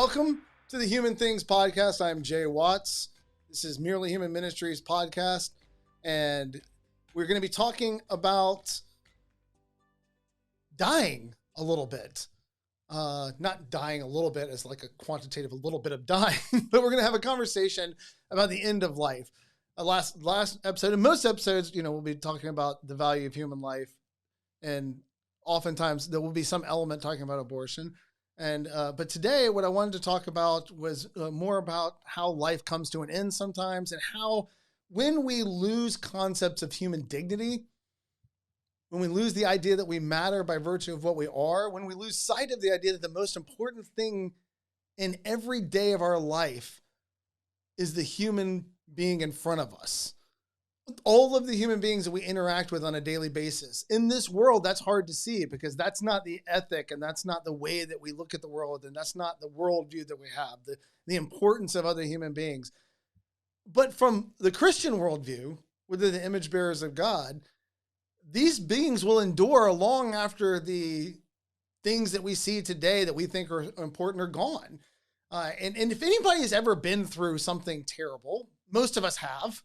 Welcome to the Human Things podcast. I'm Jay Watts. This is Merely Human Ministries podcast, and we're going to be talking about dying a little bit. Not dying a little bit as like a quantitative, a little bit of dying, but we're going to have a conversation about the end of life. Last episode, and most episodes, we'll be talking about the value of human life, and oftentimes there will be some element talking about abortion. But today, what I wanted to talk about was more about how life comes to an end sometimes, and how when we lose concepts of human dignity, when we lose the idea that we matter by virtue of what we are, when we lose sight of the idea that the most important thing in every day of our life is the human being in front of us. All of the human beings that we interact with on a daily basis. In this world, that's hard to see because that's not the ethic and that's not the way that we look at the world, and that's not the worldview that we have, the importance of other human beings. But from the Christian worldview, where they're the image bearers of God, these beings will endure long after the things that we see today that we think are important are gone. And if anybody has ever been through something terrible, most of us have.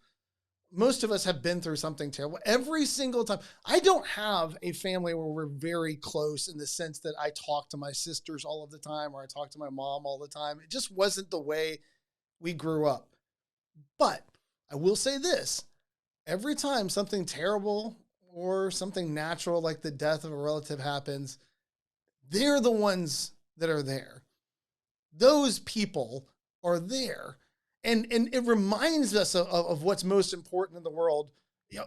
Most of us have been through something terrible every single time. I don't have a family where we're very close in the sense that I talk to my sisters all of the time or I talk to my mom all the time. It just wasn't the way we grew up. But I will say this, every time something terrible or something natural like the death of a relative happens, they're the ones that are there. Those people are there. And it reminds us of what's most important in the world.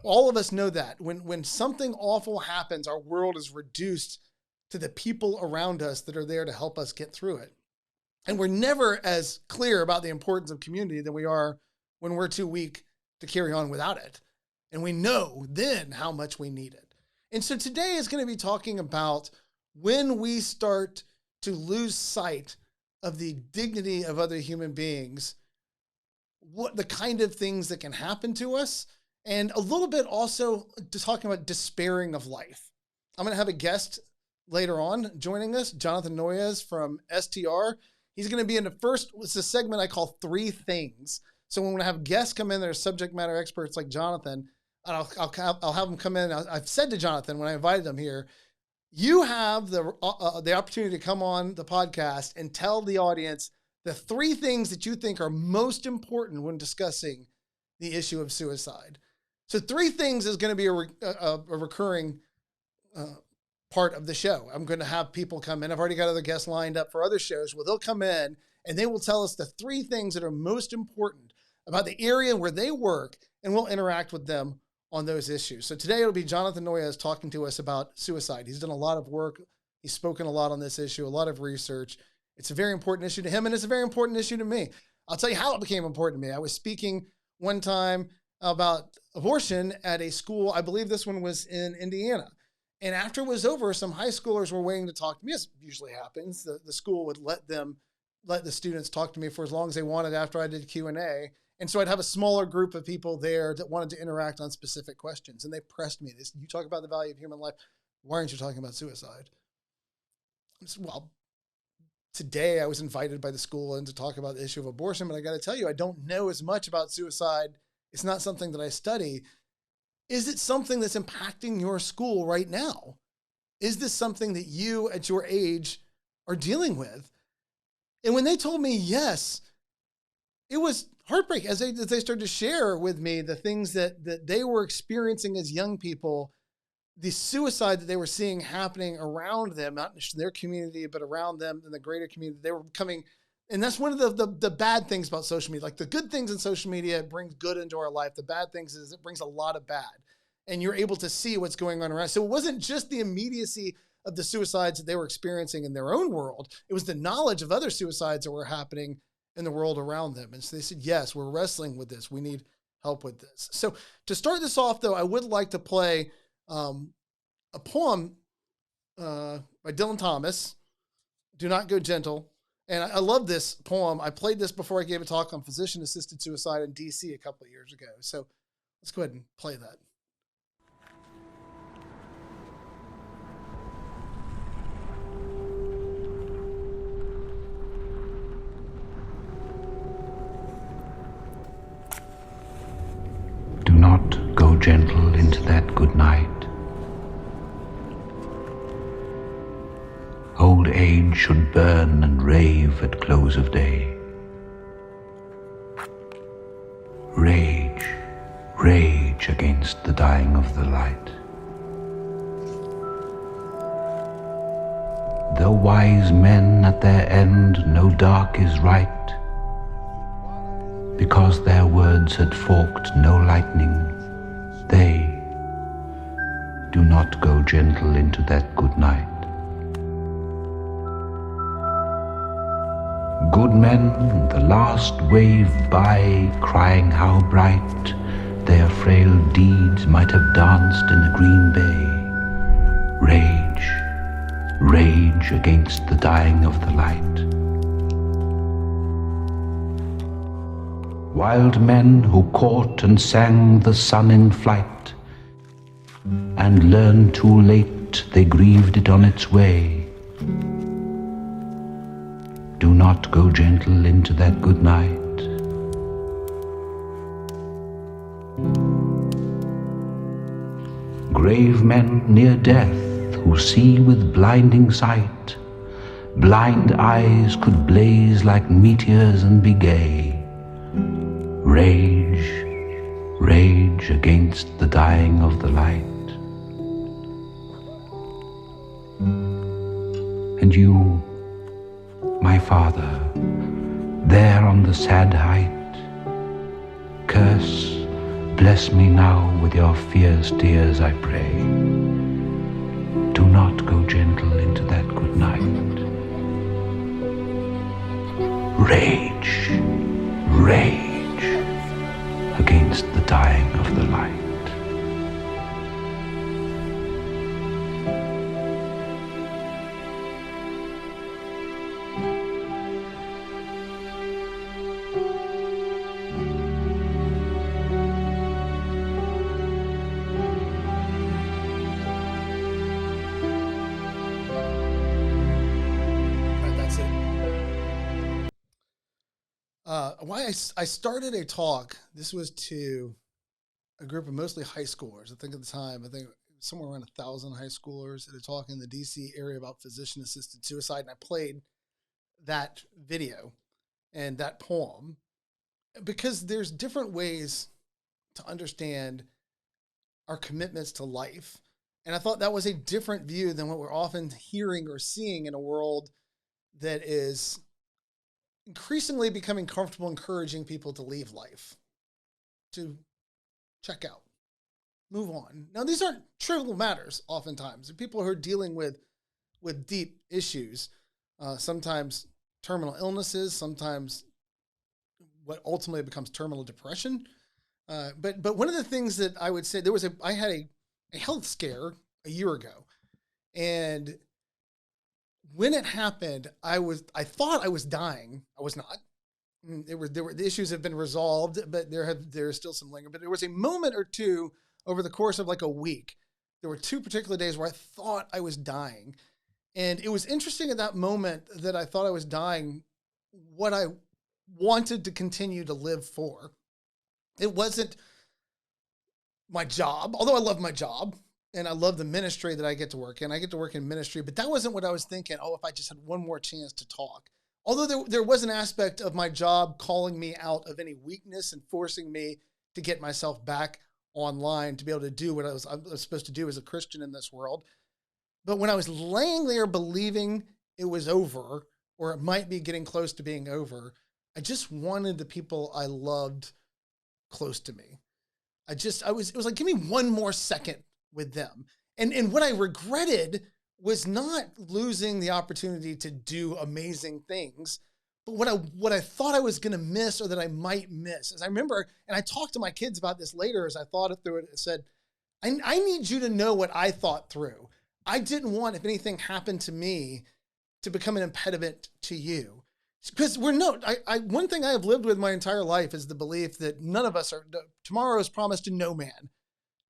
All of us know that. When something awful happens, our world is reduced to the people around us that are there to help us get through it. And we're never as clear about the importance of community than we are when we're too weak to carry on without it. And we know then how much we need it. And so today is going to be talking about when we start to lose sight of the dignity of other human beings, what the kind of things that can happen to us, and a little bit also talking about despairing of life. I'm going to have a guest later on joining us, Jonathan Noyes from STR. He's going to be in it's a segment I call Three Things. So when I have guests come in that are subject matter experts like Jonathan, I'll have them come in. I've said to Jonathan when I invited him here, you have the opportunity to come on the podcast and tell the audience the three things that you think are most important when discussing the issue of suicide. So Three Things is going to be a recurring part of the show. I'm going to have people come in. I've already got other guests lined up for other shows where they'll come in and they will tell us the three things that are most important about the area where they work, and we'll interact with them on those issues. So today it'll be Jonathan Noyes talking to us about suicide. He's done a lot of work. He's spoken a lot on this issue, a lot of research. It's a very important issue to him, and it's a very important issue to me. I'll tell you how it became important to me. I was speaking one time about abortion at a school. I believe this one was in Indiana. And after it was over, some high schoolers were waiting to talk to me, as usually happens. The school would let the students talk to me for as long as they wanted after I did Q&A. And so I'd have a smaller group of people there that wanted to interact on specific questions. And they pressed me. They said, you talk about the value of human life. Why aren't you talking about suicide? I said, well, today I was invited by the school in to talk about the issue of abortion, but I got to tell you, I don't know as much about suicide. It's not something that I study. Is it something that's impacting your school right now? Is this something that you at your age are dealing with? And when they told me yes, it was heartbreaking as they started to share with me the things that they were experiencing as young people, the suicide that they were seeing happening around them, not in their community, but around them in the greater community. They were becoming, and that's one of the bad things about social media. Like the good things in social media, it brings good into our life. The bad things is it brings a lot of bad, and you're able to see what's going on around. So it wasn't just the immediacy of the suicides that they were experiencing in their own world. It was the knowledge of other suicides that were happening in the world around them. And so they said, yes, we're wrestling with this. We need help with this. So to start this off, though, I would like to play a poem by Dylan Thomas, Do Not Go Gentle. And I love this poem. I played this before I gave a talk on physician-assisted suicide in DC a couple of years ago. So let's go ahead and play that. that good night. Old age should burn and rave at close of day. Rage, rage against the dying of the light. Though wise men at their end know dark is right, because their words had forked no lightning, they do not go gentle into that good night. Good men, the last wave by, crying how bright their frail deeds might have danced in a green bay. Rage, rage against the dying of the light. Wild men who caught and sang the sun in flight, and learned too late they grieved it on its way. Do not go gentle into that good night. Grave men near death who see with blinding sight, blind eyes could blaze like meteors and be gay. Rage, rage against the dying of the light. And you, my father, there on the sad height, curse, bless me now with your fierce tears, I pray. Do not go gentle into that good night. Rage, rage against the dying of the light. Why I started a talk, this was to a group of mostly high schoolers. I think at the time, somewhere around 1,000 high schoolers at a talk in the DC area about physician-assisted suicide. And I played that video and that poem because there's different ways to understand our commitments to life. And I thought that was a different view than what we're often hearing or seeing in a world that is increasingly becoming comfortable encouraging people to leave life, to check out, move on. Now, these aren't trivial matters oftentimes. People who are dealing with deep issues, sometimes terminal illnesses, sometimes what ultimately becomes terminal depression. But one of the things that I would say, I had a health scare a year ago, and when it happened, I thought I was dying. I was not. The issues have been resolved, but there is still some lingering. But there was a moment or two over the course of like a week. There were two particular days where I thought I was dying. And it was interesting at that moment that I thought I was dying, what I wanted to continue to live for. It wasn't my job, although I love my job. And I love the ministry that I get to work in. I get to work in ministry, but that wasn't what I was thinking. Oh, if I just had one more chance to talk. Although there was an aspect of my job calling me out of any weakness and forcing me to get myself back online to be able to do what I was supposed to do as a Christian in this world. But when I was laying there believing it was over, or it might be getting close to being over, I just wanted the people I loved close to me. It was like, give me one more second with them. And what I regretted was not losing the opportunity to do amazing things, but what I thought I was going to miss, or that I might miss. As I remember, and I talked to my kids about this later as I thought it through it, it said, I need you to know what I thought through. I didn't want, if anything happened to me, to become an impediment to you. Because one thing I have lived with my entire life is the belief that none of us tomorrow is promised to no man.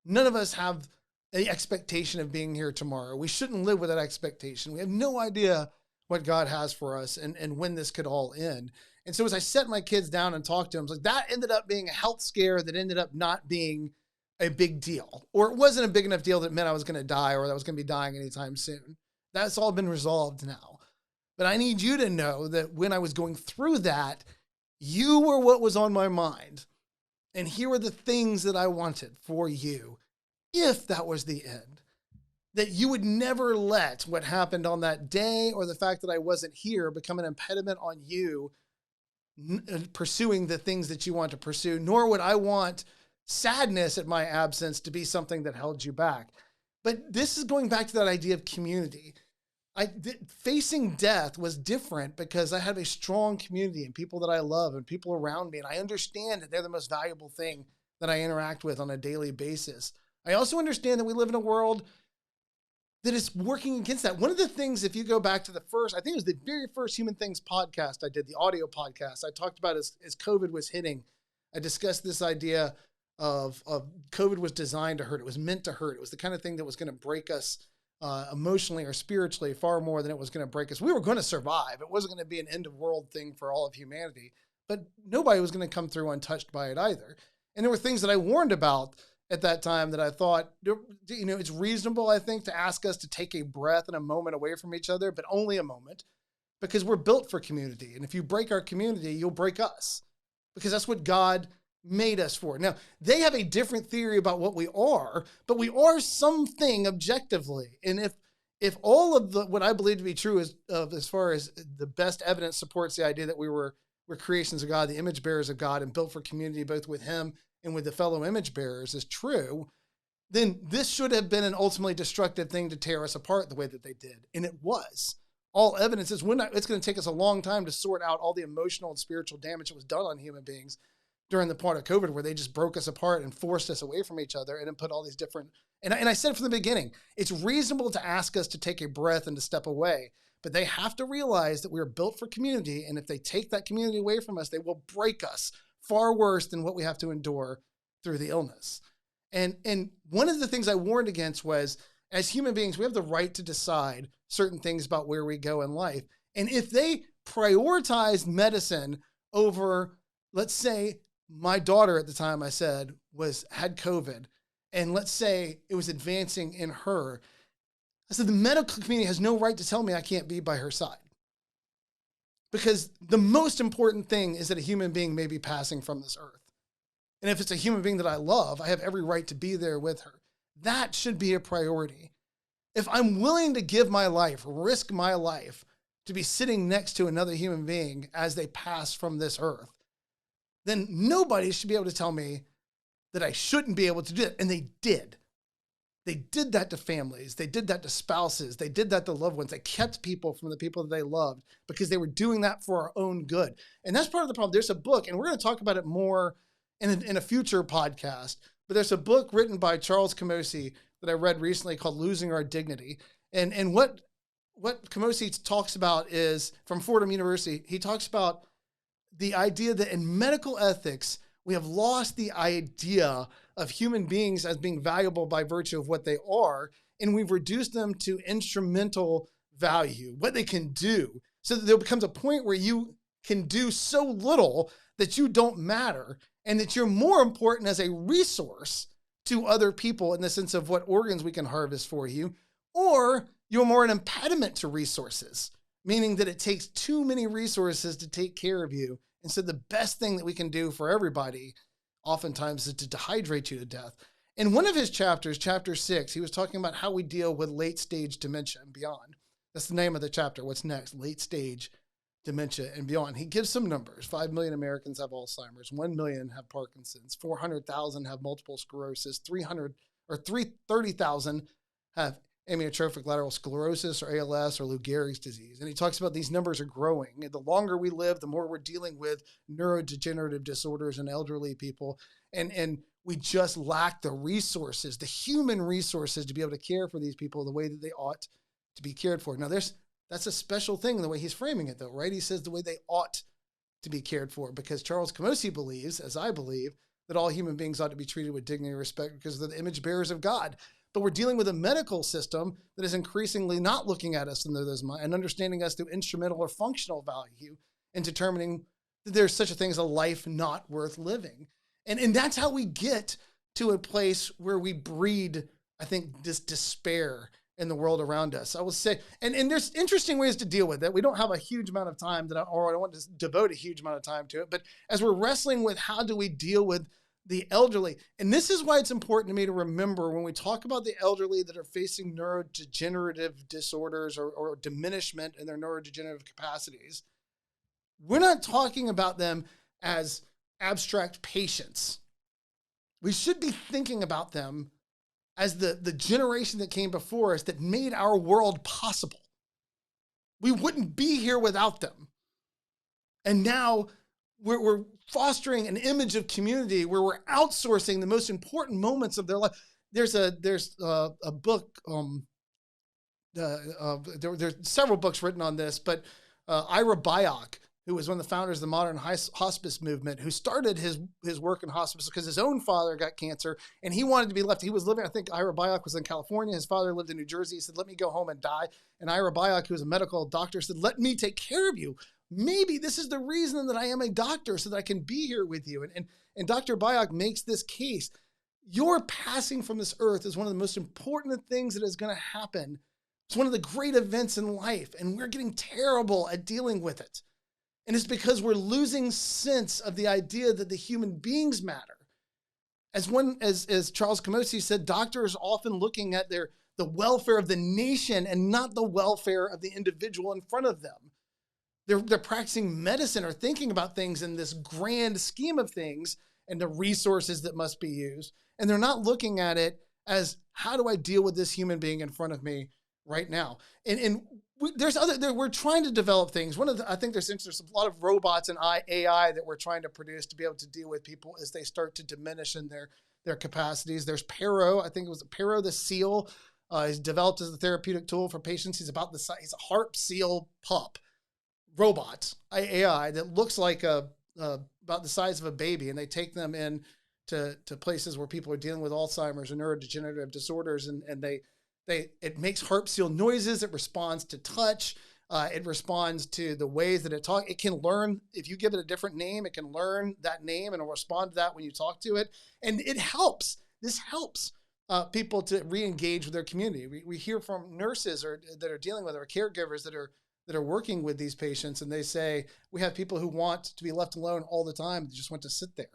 None of us have the expectation of being here tomorrow. We shouldn't live with that expectation. We have no idea what God has for us and when this could all end. And so as I set my kids down and talked to them, I was like, that ended up being a health scare that ended up not being a big deal, or it wasn't a big enough deal that meant I was going to die or that I was going to be dying anytime soon. That's all been resolved now. But I need you to know that when I was going through that, you were what was on my mind. And here are the things that I wanted for you, if that was the end. That you would never let what happened on that day or the fact that I wasn't here become an impediment on you pursuing the things that you want to pursue, nor would I want sadness at my absence to be something that held you back. But this is going back to that idea of community. Facing death was different because I have a strong community and people that I love and people around me. And I understand that they're the most valuable thing that I interact with on a daily basis. I also understand that we live in a world that is working against that. One of the things, if you go back to the first, I think it was the very first HumanThings podcast I did, the audio podcast, I talked about as COVID was hitting, I discussed this idea of COVID was designed to hurt. It was meant to hurt. It was the kind of thing that was going to break us emotionally or spiritually far more than it was going to break us. We were going to survive. It wasn't going to be an end of world thing for all of humanity, but nobody was going to come through untouched by it either. And there were things that I warned about at that time that I thought, it's reasonable, I think, to ask us to take a breath and a moment away from each other, but only a moment, because we're built for community. And if you break our community, you'll break us, because that's what God made us for. Now, they have a different theory about what we are, but we are something objectively. And if all of what I believe to be true is as far as the best evidence supports the idea that we're creations of God, the image bearers of God, and built for community, both with him and with the fellow image bearers, is true, then this should have been an ultimately destructive thing to tear us apart the way that they did. And it was. All evidence is it's going to take us a long time to sort out all the emotional and spiritual damage that was done on human beings during the part of COVID where they just broke us apart and forced us away from each other and then put all these different, and I said from the beginning, it's reasonable to ask us to take a breath and to step away, but they have to realize that we are built for community. And if they take that community away from us, they will break us far worse than what we have to endure through the illness. And one of the things I warned against was, as human beings, we have the right to decide certain things about where we go in life. And if they prioritized medicine over, let's say, my daughter at the time I said had COVID, and let's say it was advancing in her, I said the medical community has no right to tell me I can't be by her side. Because the most important thing is that a human being may be passing from this earth. And if it's a human being that I love, I have every right to be there with her. That should be a priority. If I'm willing to give my life, risk my life, to be sitting next to another human being as they pass from this earth, then nobody should be able to tell me that I shouldn't be able to do it. And they did. They did that to families. They did that to spouses. They did that to loved ones. They kept people from the people that they loved because they were doing that for our own good. And that's part of the problem. There's a book, and we're going to talk about it more in a future podcast, but there's a book written by Charles Camosy that I read recently called Losing Our Dignity. And what Camosy talks about is, from Fordham University, he talks about the idea that in medical ethics, we have lost the idea of human beings as being valuable by virtue of what they are, and we've reduced them to instrumental value, what they can do, so that there becomes a point where you can do so little that you don't matter, and that you're more important as a resource to other people in the sense of what organs we can harvest for you, or you're more an impediment to resources, meaning that it takes too many resources to take care of you. And so the best thing that we can do for everybody oftentimes is to dehydrate you to death. In one of his chapters, chapter 6, he was talking about how we deal with late stage dementia and beyond. That's the name of the chapter. What's next? Late stage dementia and beyond. He gives some numbers. 5 million Americans have Alzheimer's. 1 million have Parkinson's. 400,000 have multiple sclerosis. 30,000 have amyotrophic lateral sclerosis or ALS or Lou Gehrig's disease. And he talks about these numbers are growing. And the longer we live, the more we're dealing with neurodegenerative disorders in elderly people. And we just lack the resources, the human resources, to be able to care for these people the way that they ought to be cared for. Now, that's a special thing in the way he's framing it, though, right? He says the way they ought to be cared for, because Charles Camosy believes, as I believe, that all human beings ought to be treated with dignity and respect because they're the image bearers of God. But we're dealing with a medical system that is increasingly not looking at us and understanding us through instrumental or functional value and determining that there's such a thing as a life not worth living. And that's how we get to a place where we breed, I think, this despair in the world around us. I will say, and there's interesting ways to deal with it. We don't have a huge amount of time or I don't want to devote a huge amount of time to it, but as we're wrestling with how do we deal with the elderly, and this is why it's important to me to remember when we talk about the elderly that are facing neurodegenerative disorders or diminishment in their neurodegenerative capacities, we're not talking about them as abstract patients. We should be thinking about them as the generation that came before us that made our world possible. We wouldn't be here without them. And now we're fostering an image of community where we're outsourcing the most important moments of their life. There's a book, there's several books written on this, but Ira Byock, who was one of the founders of the modern hospice movement, who started his work in hospice because his own father got cancer and he wanted to be left. He was living, I think Ira Byock was in California. His father lived in New Jersey. He said, let me go home and die. And Ira Byock, who was a medical doctor, said, let me take care of you. Maybe this is the reason that I am a doctor, so that I can be here with you. And Dr. Byock makes this case. Your passing from this earth is one of the most important things that is going to happen. It's one of the great events in life, and we're getting terrible at dealing with it. And it's because we're losing sense of the idea that the human beings matter. As Charles Camosy said, doctors are often looking at the welfare of the nation and not the welfare of the individual in front of them. They're practicing medicine or thinking about things in this grand scheme of things and the resources that must be used. And they're not looking at it as, how do I deal with this human being in front of me right now? And we're trying to develop things. I think there's a lot of robots and AI that we're trying to produce to be able to deal with people as they start to diminish in their capacities. There's Pero. I think it was Pero the seal. He's developed as a therapeutic tool for patients. He's about the size. He's a harp seal pup robot, AI, that looks like about the size of a baby, and they take them in to places where people are dealing with Alzheimer's and neurodegenerative disorders, and it makes harp seal noises. It responds to touch. It responds to the ways that it talks. It can learn, if you give it a different name, it can learn that name and it'll respond to that when you talk to it. And it helps. This helps people to re-engage with their community. We hear from nurses that are dealing with, or caregivers that are working with these patients, and they say, we have people who want to be left alone all the time. They just want to sit there.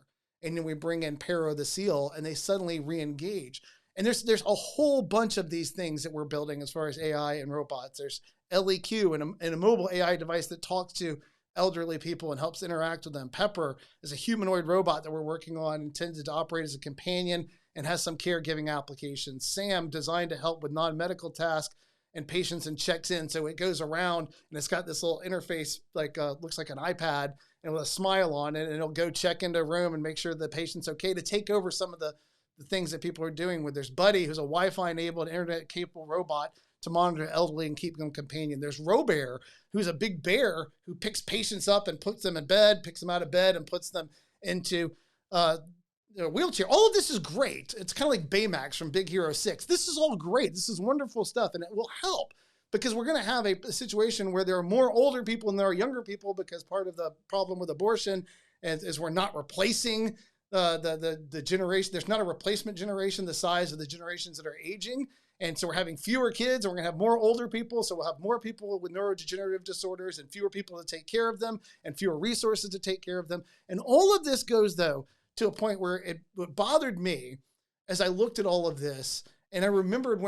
And then we bring in Pero the seal, and they suddenly re-engage. And there's a whole bunch of these things that we're building as far as AI and robots. There's LEQ and a mobile AI device that talks to elderly people and helps interact with them. Pepper is a humanoid robot that we're working on, intended to operate as a companion and has some caregiving applications. Sam, designed to help with non-medical tasks and patients, and checks in. So it goes around and it's got this little interface, looks like an iPad, and with a smile on it, and it'll go check into a room and make sure the patient's okay, to take over some of the things that people are doing. There's Buddy, who's a Wi-Fi enabled, internet capable robot to monitor elderly and keep them companion. There's Robear, who's a big bear who picks patients up and puts them in bed, picks them out of bed and puts them into wheelchair. All of this is great. It's kind of like Baymax from Big Hero 6. This is all great. This is wonderful stuff, and it will help, because we're going to have a situation where there are more older people than there are younger people, because part of the problem with abortion is we're not replacing the generation. There's not a replacement generation the size of the generations that are aging. And so we're having fewer kids, and we're going to have more older people. So we'll have more people with neurodegenerative disorders and fewer people to take care of them and fewer resources to take care of them. And all of this goes, though, to a point where it bothered me as I looked at all of this. And I remembered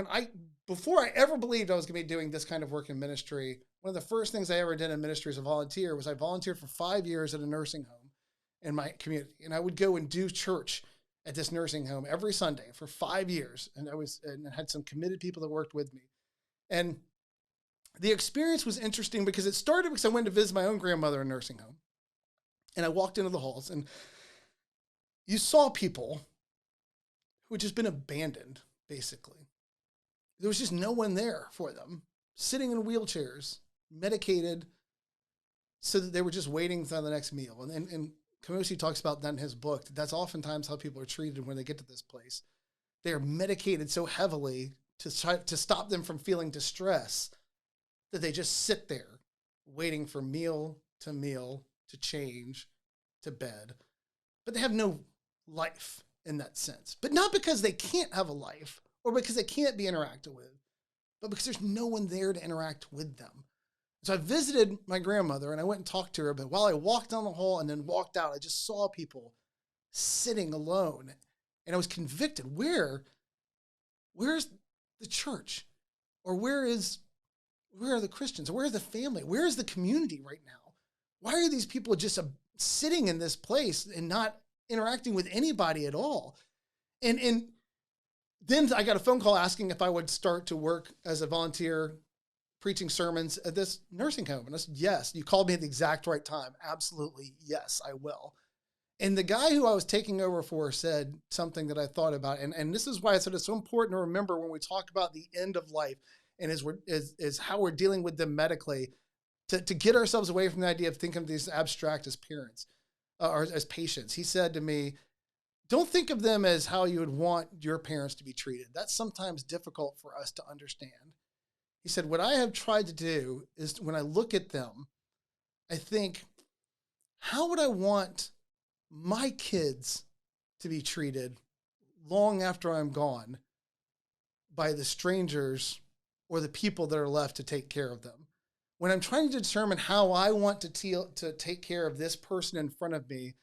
before I ever believed I was going to be doing this kind of work in ministry, one of the first things I ever did in ministry as a volunteer was I volunteered for 5 years at a nursing home in my community. And I would go and do church at this nursing home every Sunday for 5 years. And I had some committed people that worked with me. And the experience was interesting because it started because I went to visit my own grandmother in a nursing home. And I walked into the halls, and you saw people who had just been abandoned, basically. There was just no one there for them, sitting in wheelchairs, medicated, so that they were just waiting for the next meal. And Camosy talks about that in his book. That's oftentimes how people are treated when they get to this place. They are medicated so heavily to stop them from feeling distress that they just sit there waiting for meal to change, to bed. But they have no life in that sense, but not because they can't have a life or because they can't be interacted with, but because there's no one there to interact with them. So I visited my grandmother and I went and talked to her, but while I walked down the hall and then walked out, I just saw people sitting alone, and I was convicted. Where's the church? Or where are the Christians? Or where is the family? Where is the community right now? Why are these people just sitting in this place and not interacting with anybody at all? And then I got a phone call asking if I would start to work as a volunteer preaching sermons at this nursing home. And I said, yes. You called me at the exact right time. Absolutely. Yes, I will. And the guy who I was taking over for said something that I thought about. And this is why I said it's so important to remember when we talk about the end of life and is how we're dealing with them medically, to get ourselves away from the idea of thinking of these abstract as parents or as patients. He said to me, don't think of them as how you would want your parents to be treated. That's sometimes difficult for us to understand. He said, what I have tried to do is when I look at them, I think, how would I want my kids to be treated long after I'm gone by the strangers or the people that are left to take care of them? When I'm trying to determine how I want to take care of this person in front of me,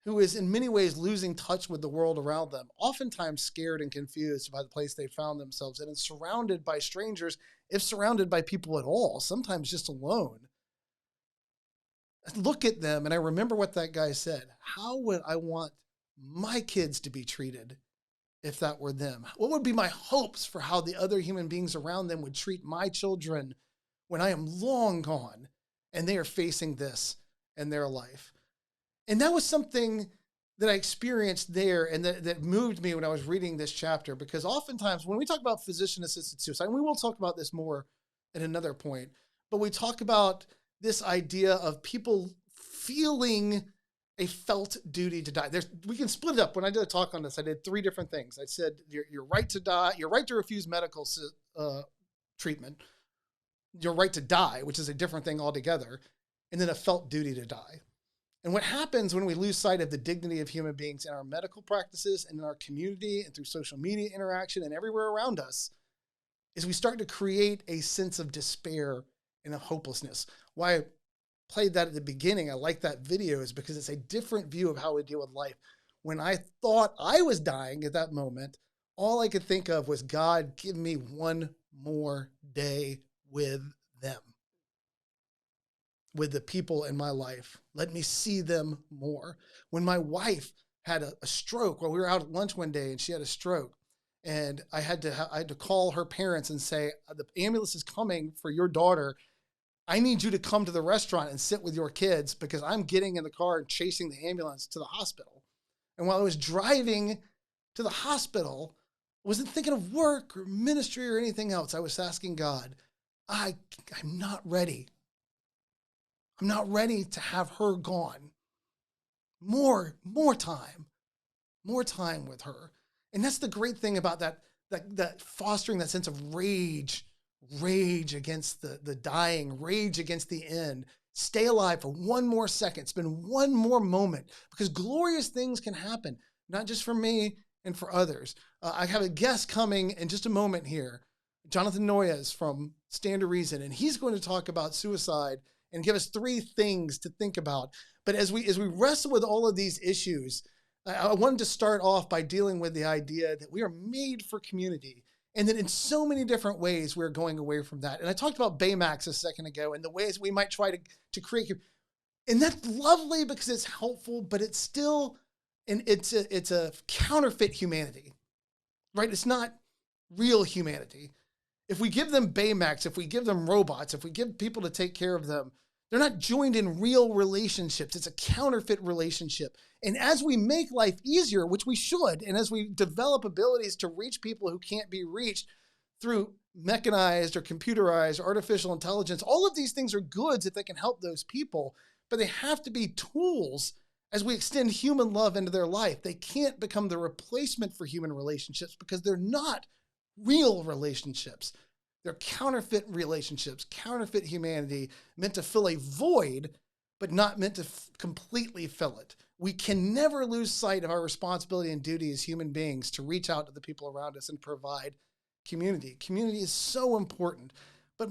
who is in many ways losing touch with the world around them, oftentimes scared and confused by the place they found themselves in, and surrounded by strangers, if surrounded by people at all, sometimes just alone. I look at them and I remember what that guy said. How would I want my kids to be treated if that were them? What would be my hopes for how the other human beings around them would treat my children when I am long gone and they are facing this in their life? And that was something that I experienced there and that moved me when I was reading this chapter, because oftentimes when we talk about physician-assisted suicide, and we will talk about this more at another point, but we talk about this idea of people feeling a felt duty to die. We can split it up. When I did a talk on this, I did 3 different things. I said, your right to die, your right to refuse medical treatment, your right to die, which is a different thing altogether, and then a felt duty to die. And what happens when we lose sight of the dignity of human beings in our medical practices and in our community and through social media interaction and everywhere around us is we start to create a sense of despair and of hopelessness. Why I played that at the beginning, I like that video, is because it's a different view of how we deal with life. When I thought I was dying at that moment, all I could think of was, God, give me one more day with them, with the people in my life. Let me see them more. When my wife had a stroke, while we were out at lunch one day and she had a stroke, and I had to call her parents and say, the ambulance is coming for your daughter. I need you to come to the restaurant and sit with your kids because I'm getting in the car and chasing the ambulance to the hospital. And while I was driving to the hospital, I wasn't thinking of work or ministry or anything else. I was asking God, I'm not ready. I'm not ready to have her gone. More time with her. And that's the great thing about that fostering that sense of rage against the dying, rage against the end. Stay alive for one more second, spend one more moment, because glorious things can happen, not just for me and for others. I have a guest coming in just a moment here, Jonathan Noyes from Stand to Reason, and he's going to talk about suicide and give us 3 things to think about. But as we wrestle with all of these issues, I wanted to start off by dealing with the idea that we are made for community, and that in so many different ways we're going away from that. And I talked about Baymax a second ago and the ways we might try to create, and that's lovely because it's helpful, but it's still, and it's a counterfeit humanity, right? It's not real humanity. If we give them Baymax, if we give them robots, if we give people to take care of them, they're not joined in real relationships. It's a counterfeit relationship. And as we make life easier, which we should, and as we develop abilities to reach people who can't be reached through mechanized or computerized or artificial intelligence, all of these things are goods if they can help those people, but they have to be tools as we extend human love into their life. They can't become the replacement for human relationships because they're not real relationships. They're counterfeit relationships, counterfeit humanity meant to fill a void but not meant to completely fill it. We can never lose sight of our responsibility and duty as human beings to reach out to the people around us and provide community. Community is so important. But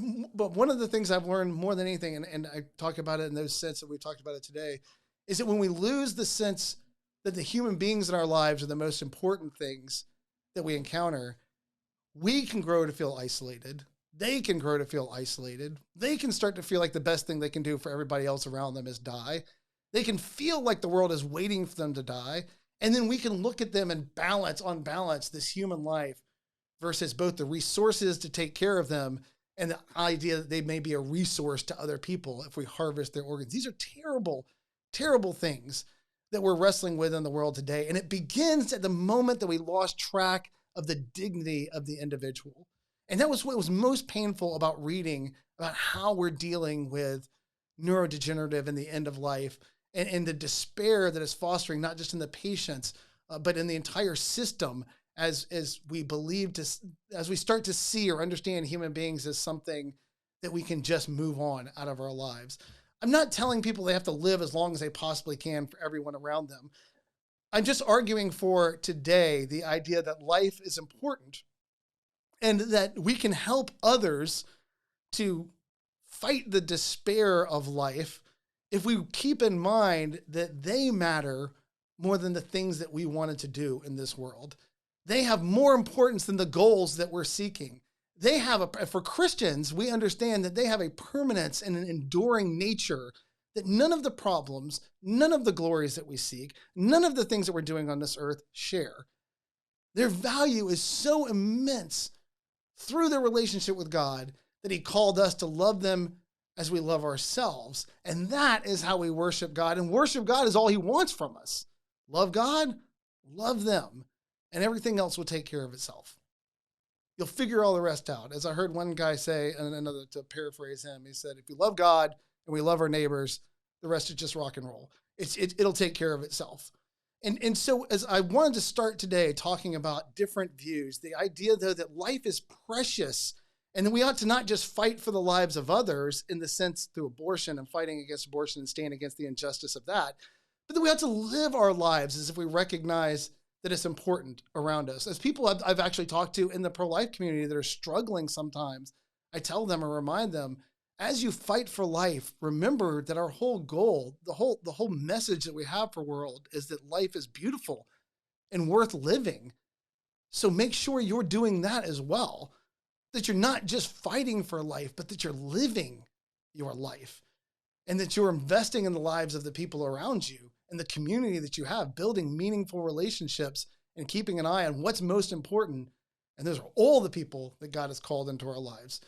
one of the things I've learned more than anything, and I talk about it in those sense that we talked about it today, is that when we lose the sense that the human beings in our lives are the most important things that we encounter, we can grow to feel isolated. They can grow to feel isolated. They can start to feel like the best thing they can do for everybody else around them is die. They can feel like the world is waiting for them to die. And then we can look at them and on balance, this human life versus both the resources to take care of them and the idea that they may be a resource to other people if we harvest their organs. These are terrible, terrible things that we're wrestling with in the world today. And it begins at the moment that we lost track of the dignity of the individual. And that was what was most painful about reading about how we're dealing with neurodegenerative and the end of life and the despair that is fostering not just in the patients, but in the entire system as we as we start to see or understand human beings as something that we can just move on out of our lives. I'm not telling people they have to live as long as they possibly can for everyone around them. I'm just arguing for today the idea that life is important and that we can help others to fight the despair of life if we keep in mind that they matter more than the things that we wanted to do in this world. They have more importance than the goals that we're seeking. They have for Christians, we understand that they have a permanence and an enduring nature that none of the problems, none of the glories that we seek, none of the things that we're doing on this earth share. Their value is so immense through their relationship with God that he called us to love them as we love ourselves. And that is how we worship God. And worship God is all he wants from us. Love God, love them, and everything else will take care of itself. You'll figure all the rest out. As I heard one guy say, and another to paraphrase him, he said, if we love God and we love our neighbors, the rest is just rock and roll. It'll take care of itself. And so as I wanted to start today talking about different views, the idea though that life is precious and that we ought to not just fight for the lives of others in the sense through abortion and fighting against abortion and stand against the injustice of that, but that we ought to live our lives as if we recognize that it's important around us. As people I've actually talked to in the pro-life community that are struggling sometimes, I tell them or remind them, as you fight for life, remember that our whole goal, the whole message that we have for the world is that life is beautiful and worth living. So make sure you're doing that as well, that you're not just fighting for life, but that you're living your life and that you're investing in the lives of the people around you and the community that you have, building meaningful relationships and keeping an eye on what's most important. And those are all the people that God has called into our lives.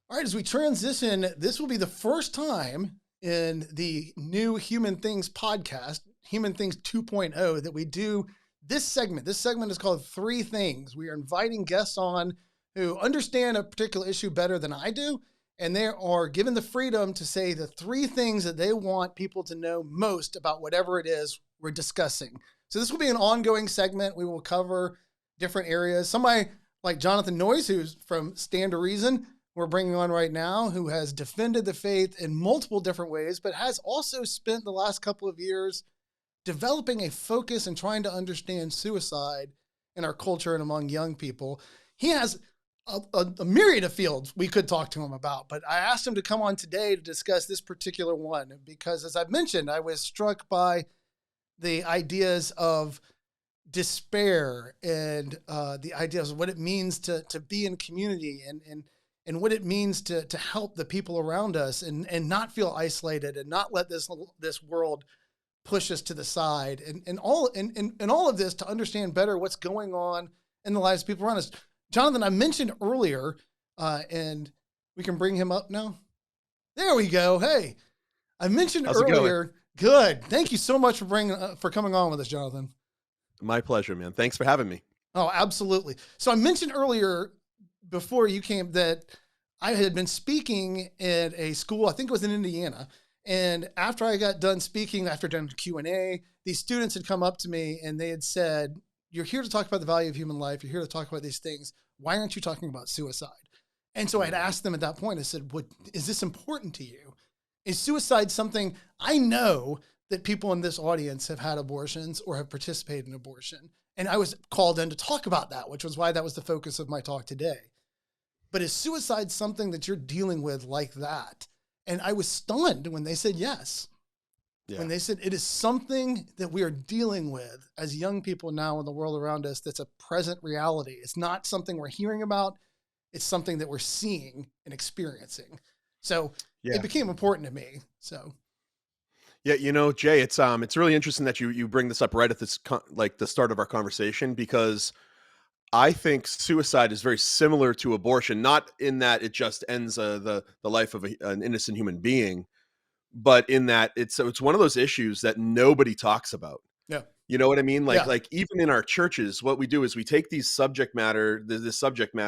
All right, as we transition, this will be the first time in the new HumanThings podcast, HumanThings 2.0, that we do this segment. This segment is called Three Things. We are inviting guests on who understand a particular issue better than I do, and they are given the freedom to say the three things that they want people to know most about whatever it is we're discussing. So this will be an ongoing segment. We will cover different areas. Somebody like Jonathan Noyes, who's from Stand to Reason, we're bringing on right now, who has defended the faith in multiple different ways, but has also spent the last couple of years developing a focus and trying to understand suicide in our culture and among young people. He has a myriad of fields we could talk to him about, but I asked him to come on today to discuss this particular one because, as I've mentioned, I was struck by the ideas of despair and the ideas of what it means to be in community and what it means to help the people around us and not feel isolated and not let this world push us to the side and all of this to understand better what's going on in the lives of people around us. Jonathan, I mentioned earlier, and we can bring him up now. There we go. Hey, I mentioned earlier. Good. Thank you so much for coming on with us, Jonathan. My pleasure, man. Thanks for having me. Oh, absolutely. So I mentioned earlier before you came that I had been speaking at a school, I think it was in Indiana. And after I got done speaking, after done Q&A, these students had come up to me and they had said, you're here to talk about the value of human life. You're here to talk about these things. Why aren't you talking about suicide? And so I had asked them at that point, I said, is this important to you? Is suicide something, I know that people in this audience have had abortions or have participated in abortion. And I was called in to talk about that, which was why that was the focus of my talk today. But is suicide something that you're dealing with like that? And I was stunned when they said yes. Yeah. When they said it is something that we are dealing with as young people now in the world around us, that's a present reality. It's not something we're hearing about. It's something that we're seeing and experiencing. So it became important to me. So. Yeah, you know, Jay, it's really interesting that you bring this up right at this like the start of our conversation, because I think suicide is very similar to abortion, not in that it just ends the life of an innocent human being, but in that it's one of those issues that nobody talks about. Yeah. You know what I mean? Like even in our churches, what we do is we take this subject matter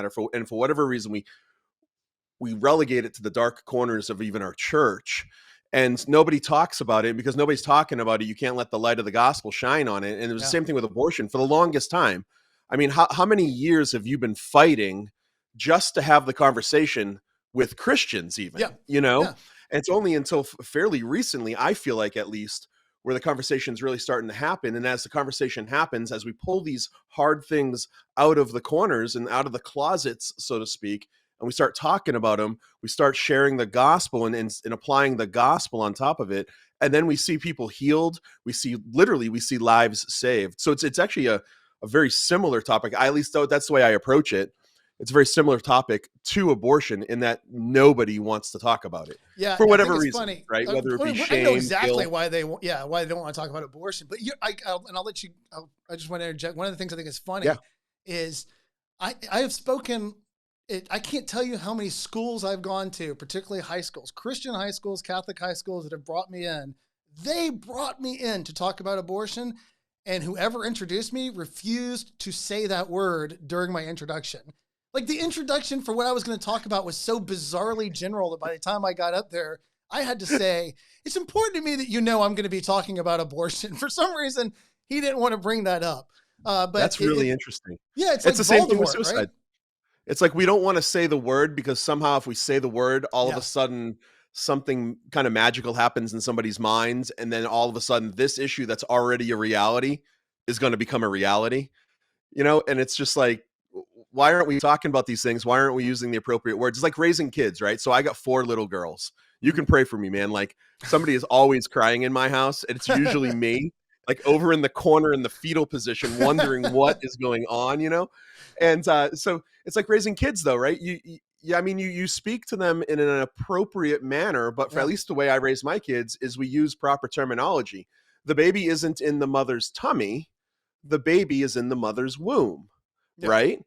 for whatever reason we relegate it to the dark corners of even our church, and nobody talks about it. Because nobody's talking about it, you can't let the light of the gospel shine on it. And it was the same thing with abortion for the longest time. I mean, how many years have you been fighting just to have the conversation with Christians even, you know? Yeah. And it's only until fairly recently, I feel like at least, where the conversation's really starting to happen. And as the conversation happens, as we pull these hard things out of the corners and out of the closets, so to speak, and we start talking about them, we start sharing the gospel and applying the gospel on top of it. And then we see people healed. We see lives saved. So it's actually a very similar topic. At least that's the way I approach it. It's a very similar topic to abortion in that nobody wants to talk about it. Yeah, for whatever reason, funny. Right? Whether it be shame, I know exactly guilt. why they don't want to talk about abortion. But I'll let you. I just want to interject. One of the things I think is funny is I have spoken. I can't tell you how many schools I've gone to, particularly high schools, Christian high schools, Catholic high schools, that have brought me in. They brought me in to talk about abortion, and whoever introduced me refused to say that word during my introduction. Like, the introduction for what I was going to talk about was so bizarrely general that by the time I got up there, I had to say, it's important to me that you know I'm going to be talking about abortion. For some reason, he didn't want to bring that up. But that's really interesting. Yeah, it's like the same thing with suicide. Right? It's like we don't want to say the word because somehow if we say the word, all of a sudden something kind of magical happens in somebody's minds. And then all of a sudden this issue that's already a reality is going to become a reality, you know? And it's just like, why aren't we talking about these things? Why aren't we using the appropriate words? It's like raising kids, right? So I got 4 little girls. You can pray for me, man. Like, somebody is always crying in my house. And it's usually me, like over in the corner in the fetal position, wondering what is going on, you know? And so it's like raising kids though, right? You speak to them in an appropriate manner, but for at least the way I raise my kids is we use proper terminology. The baby isn't in the mother's tummy. The baby is in the mother's womb, right?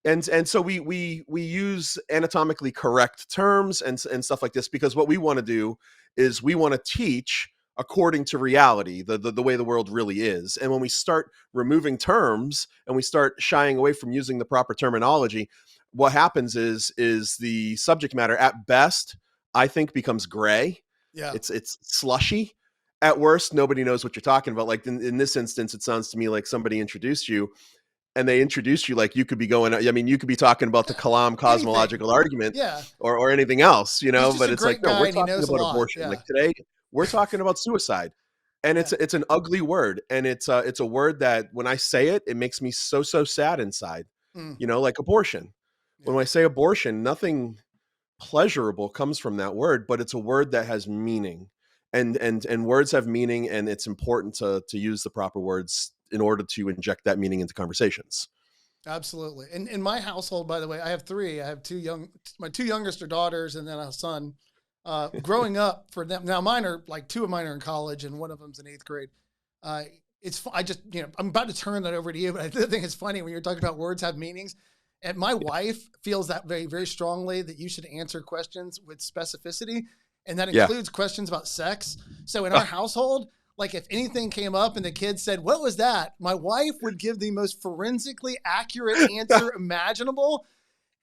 And so we use anatomically correct terms and stuff like this, because what we want to do is we want to teach according to reality, the way the world really is. And when we start removing terms and we start shying away from using the proper terminology, what happens is the subject matter at best, I think, becomes gray. Yeah. It's slushy. At worst, nobody knows what you're talking about. Like in this instance, it sounds to me like somebody introduced you, and they introduced you like you could be you could be talking about the Kalam cosmological argument or anything else, you know, but it's like, no, we're talking about abortion. Yeah. Like today, we're talking about suicide. And it's an ugly word. And it's a word that when I say it, it makes me so sad inside, you know, like abortion. Yeah. When I say abortion, nothing pleasurable comes from that word, but it's a word that has meaning, and words have meaning. And it's important to use the proper words in order to inject that meaning into conversations. Absolutely. And in my household, by the way, I have 3. I have my 2 youngest are daughters, and then a son. Growing up for them, now mine are like 2 of mine are in college, and one of them's in 8th grade. I just, I'm about to turn that over to you, but I think it's funny when you're talking about words have meanings. And my wife feels that very, very strongly, that you should answer questions with specificity. And that includes questions about sex. So in our household, like if anything came up and the kids said, "What was that?" my wife would give the most forensically accurate answer imaginable.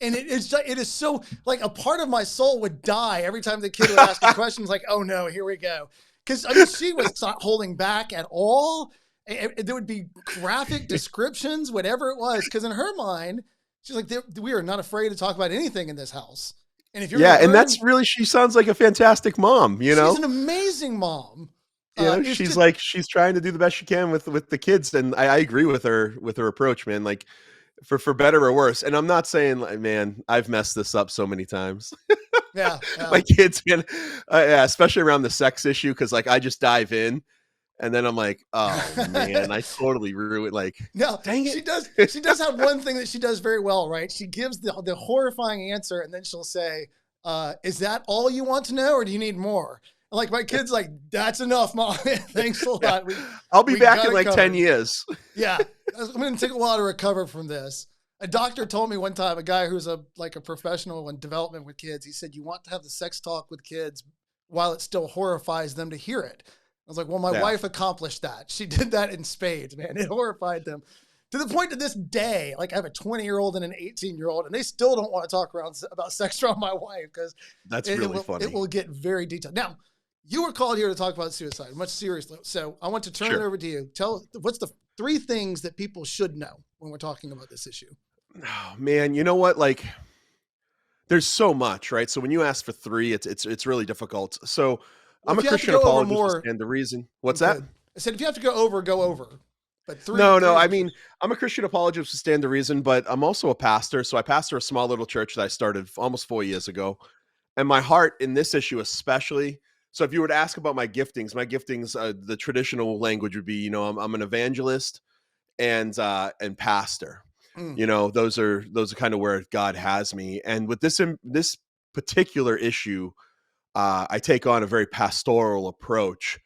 And it is so, like, a part of my soul would die every time the kid would ask a question. It's like, oh no, here we go. Because she was not holding back at all. There would be graphic descriptions, whatever it was. Because in her mind, she's like, we are not afraid to talk about anything in this house. And if you're Yeah, going to and learn, that's really, she sounds like a fantastic mom, you she's know? an amazing mom. You know, It's she's just, like, she's trying to do the best she can with the kids, and I agree with her approach, man. Like, for better or worse. And I'm not saying, like, man, I've messed this up so many times. yeah, yeah. My kids, man, yeah, especially around the sex issue, because like I just dive in, and then I'm like, oh man, I totally ruined. Like, No, dang she it. does. She does have one thing that she does very well, right? She gives the horrifying answer, and then she'll say, "Is that all you want to know, or do you need more?" And like my kid's like, "That's enough, Mom. Thanks a Yeah. lot. I'll be We back got in it like 10 covered." years. Yeah, I'm going to take a while to recover from this. A doctor told me one time, a guy who's a professional in development with kids, he said, "You want to have the sex talk with kids while it still horrifies them to hear it." I was like, well, my Yeah. wife accomplished that. She did that in spades, man. It horrified them to the point to this day. Like, I have a 20-year-old and an 18-year-old, and they still don't want to talk about sex around my wife because That's really funny. it will get very detailed. Now, you were called here to talk about suicide, much seriously. So I want to turn it over to you. What's the 3 things that people should know when we're talking about this issue? Oh man, you know what? Like, there's so much, right? So when you ask for 3, it's really difficult. So Well, I'm if a you have to Christian go over apologist to more, stand to reason. What's that? good. I said, if you have to go over, go over. But three No, is I what mean, I'm a Christian apologist to stand to reason, but I'm also a pastor. So I pastor a small little church that I started almost 4 years ago. And my heart in this issue, especially. So if you were to ask about my giftings, the traditional language would be, you know, I'm an evangelist and pastor. Mm. You know, those are kind of where God has me. And with this particular issue, I take on a very pastoral approach.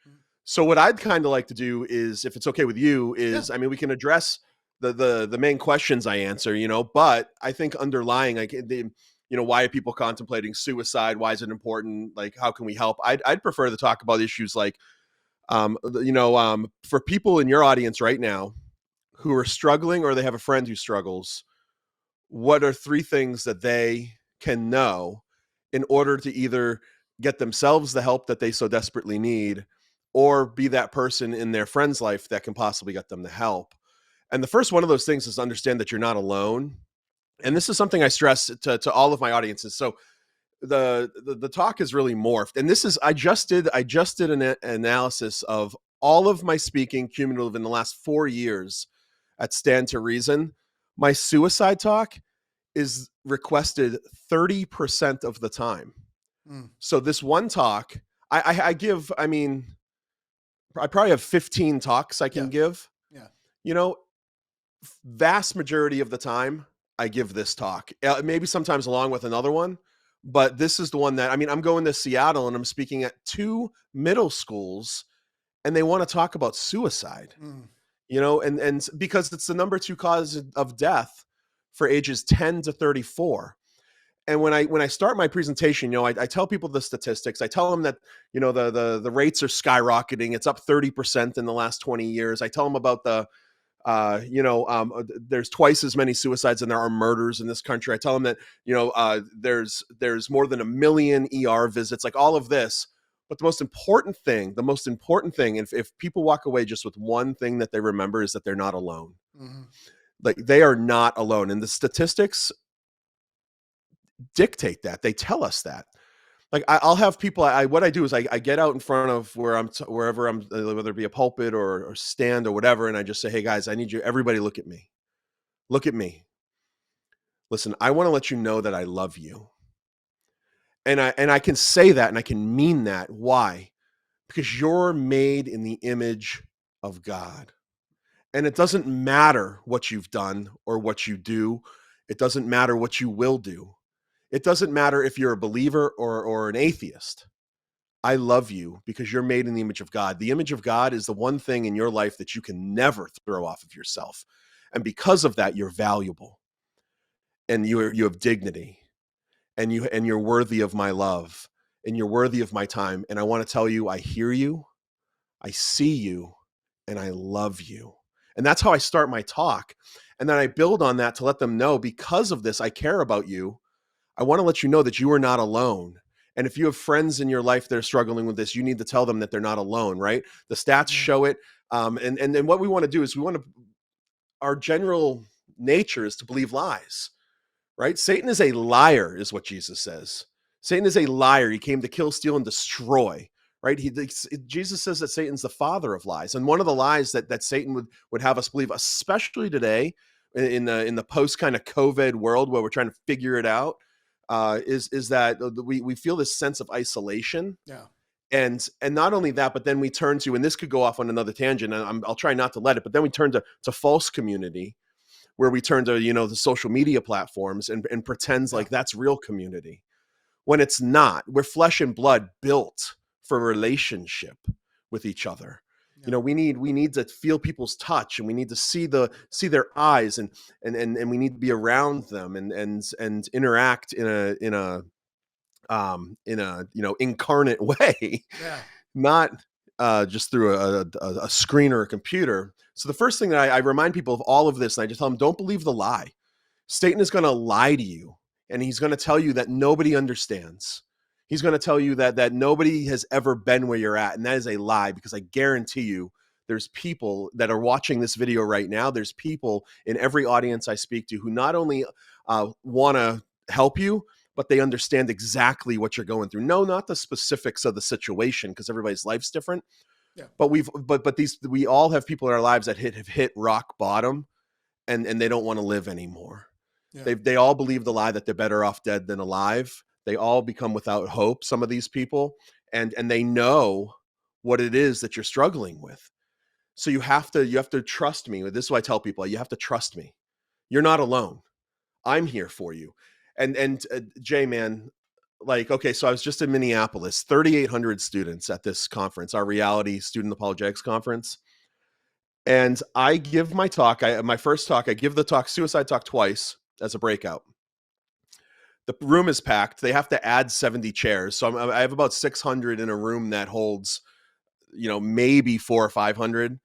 So what I'd kind of like to do is, if it's okay with you, Yeah. is, I mean, we can address the main questions I answer, you know, but I think underlying, like, you know, why are people contemplating suicide? Why is it important? Like, how can we help? I'd prefer to talk about issues like, for people in your audience right now who are struggling, or they have a friend who struggles, what are 3 things that they can know in order to either get themselves the help that they so desperately need, or be that person in their friend's life that can possibly get them the help? And the first one of those things is understand that you're not alone. And this is something I stress to all of my audiences. So the talk is really morphed. And this is, I just did an analysis of all of my speaking cumulative in the last 4 years at Stand to Reason. My suicide talk is requested 30% of the time. So this one talk, I give, I mean, I probably have 15 talks I can give. Yeah. You know, vast majority of the time, I give this talk. Maybe sometimes along with another one, but this is the one that, I mean, I'm going to Seattle and I'm speaking at 2 middle schools, and they want to talk about suicide. You know, and because it's the number 2 cause of death for ages 10 to 34. And when I start my presentation, you know, I tell people the statistics. I tell them that, you know, the rates are skyrocketing. It's up 30% in the last 20 years. I tell them about there's twice as many suicides than there are murders in this country. I tell them that, you know, there's more than 1 million ER visits, like all of this. But the most important thing, if people walk away just with one thing that they remember, is that they're not alone. Like, they are not alone. And the statistics dictate that. They tell us that. Like, I'll have people, what I do is I get out in front of wherever I'm, whether it be a pulpit or stand or whatever. And I just say, hey guys, I need you, everybody look at me. Look at me. Listen, I want to let you know that I love you. And I can say that, and I can mean that. Why? Because you're made in the image of God. And it doesn't matter what you've done or what you do. It doesn't matter what you will do. It doesn't matter if you're a believer or an atheist. I love you because you're made in the image of God. The image of God is the one thing in your life that you can never throw off of yourself. And because of that, you're valuable. And you have dignity. And you're worthy of my love. And you're worthy of my time. And I want to tell you, I hear you, I see you, and I love you. And that's how I start my talk. And then I build on that to let them know, because of this, I care about you. I want to let you know that you are not alone. And if you have friends in your life that are struggling with this, you need to tell them that they're not alone, right? The stats show it. And what we want to do is our general nature is to believe lies, right? Satan is a liar, is what Jesus says. Satan is a liar. He came to kill, steal, and destroy. Right? Jesus says that Satan's the father of lies, and one of the lies that Satan would have us believe, especially today in the post kind of COVID world where we're trying to figure it out, is that we feel this sense of isolation. Yeah. And not only that, but then we turn to, and this could go off on another tangent, and I'll try not to let it, but then we turn to false community, where we turn to, the social media platforms and pretends like that's real community, when it's not. We're flesh and blood built for relationship with each other. Yeah. We need to feel people's touch, and we need to see their eyes, and we need to be around them and interact in a incarnate way, not just through a screen or a computer. So the first thing that I remind people of all of this, and I just tell them, don't believe the lie. Satan is going to lie to you, and he's going to tell you that nobody understands. He's going to tell you that nobody has ever been where you're at, and that is a lie, because I guarantee you there's people that are watching this video right now. There's people in every audience I speak to who not only want to help you, but they understand exactly what you're going through. No, not the specifics of the situation, because everybody's life's different. Yeah. But we all have people in our lives that have hit rock bottom, and they don't want to live anymore. Yeah. They all believe the lie that they're better off dead than alive. They all become without hope, some of these people, and they know what it is that you're struggling with. So you have to trust me. This is what I tell people: you have to trust me. You're not alone. I'm here for you. And Jay, man, like, okay, so I was just in Minneapolis, 3,800 students at this conference, our Reality Student Apologetics Conference. And I give my talk, my first talk, I give the talk, suicide talk, twice as a breakout. The room is packed. They have to add 70 chairs. So I have about 600 in a room that holds, maybe 400 or 500.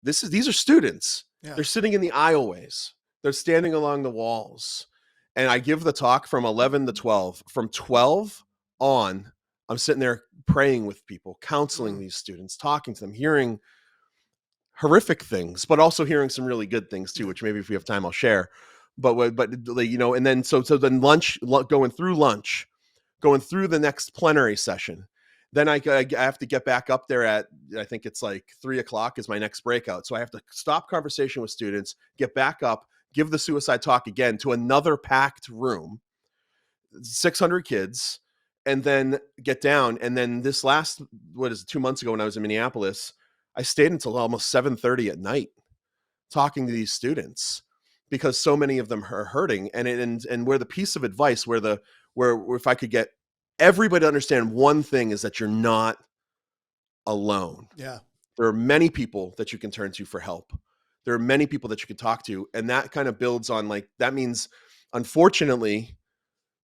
These are students. Yeah. They're sitting in the aisleways. They're standing along the walls. And I give the talk from 11 to 12. From 12 on, I'm sitting there praying with people, counseling these students, talking to them, hearing horrific things, but also hearing some really good things too, which maybe if we have time, I'll share. But and then so then going through lunch, going through the next plenary session. Then I have to get back up there at, I think it's like 3:00 is my next breakout. So I have to stop conversation with students, get back up, give the suicide talk again to another packed room, 600 kids, and then get down. And then this last, 2 months ago when I was in Minneapolis, I stayed until almost 7:30 at night talking to these students, because so many of them are hurting. And where the piece of advice, where if I could get everybody to understand one thing, is that you're not alone. Yeah. There are many people that you can turn to for help. There are many people that you can talk to. And that kind of builds on, like, that means, unfortunately,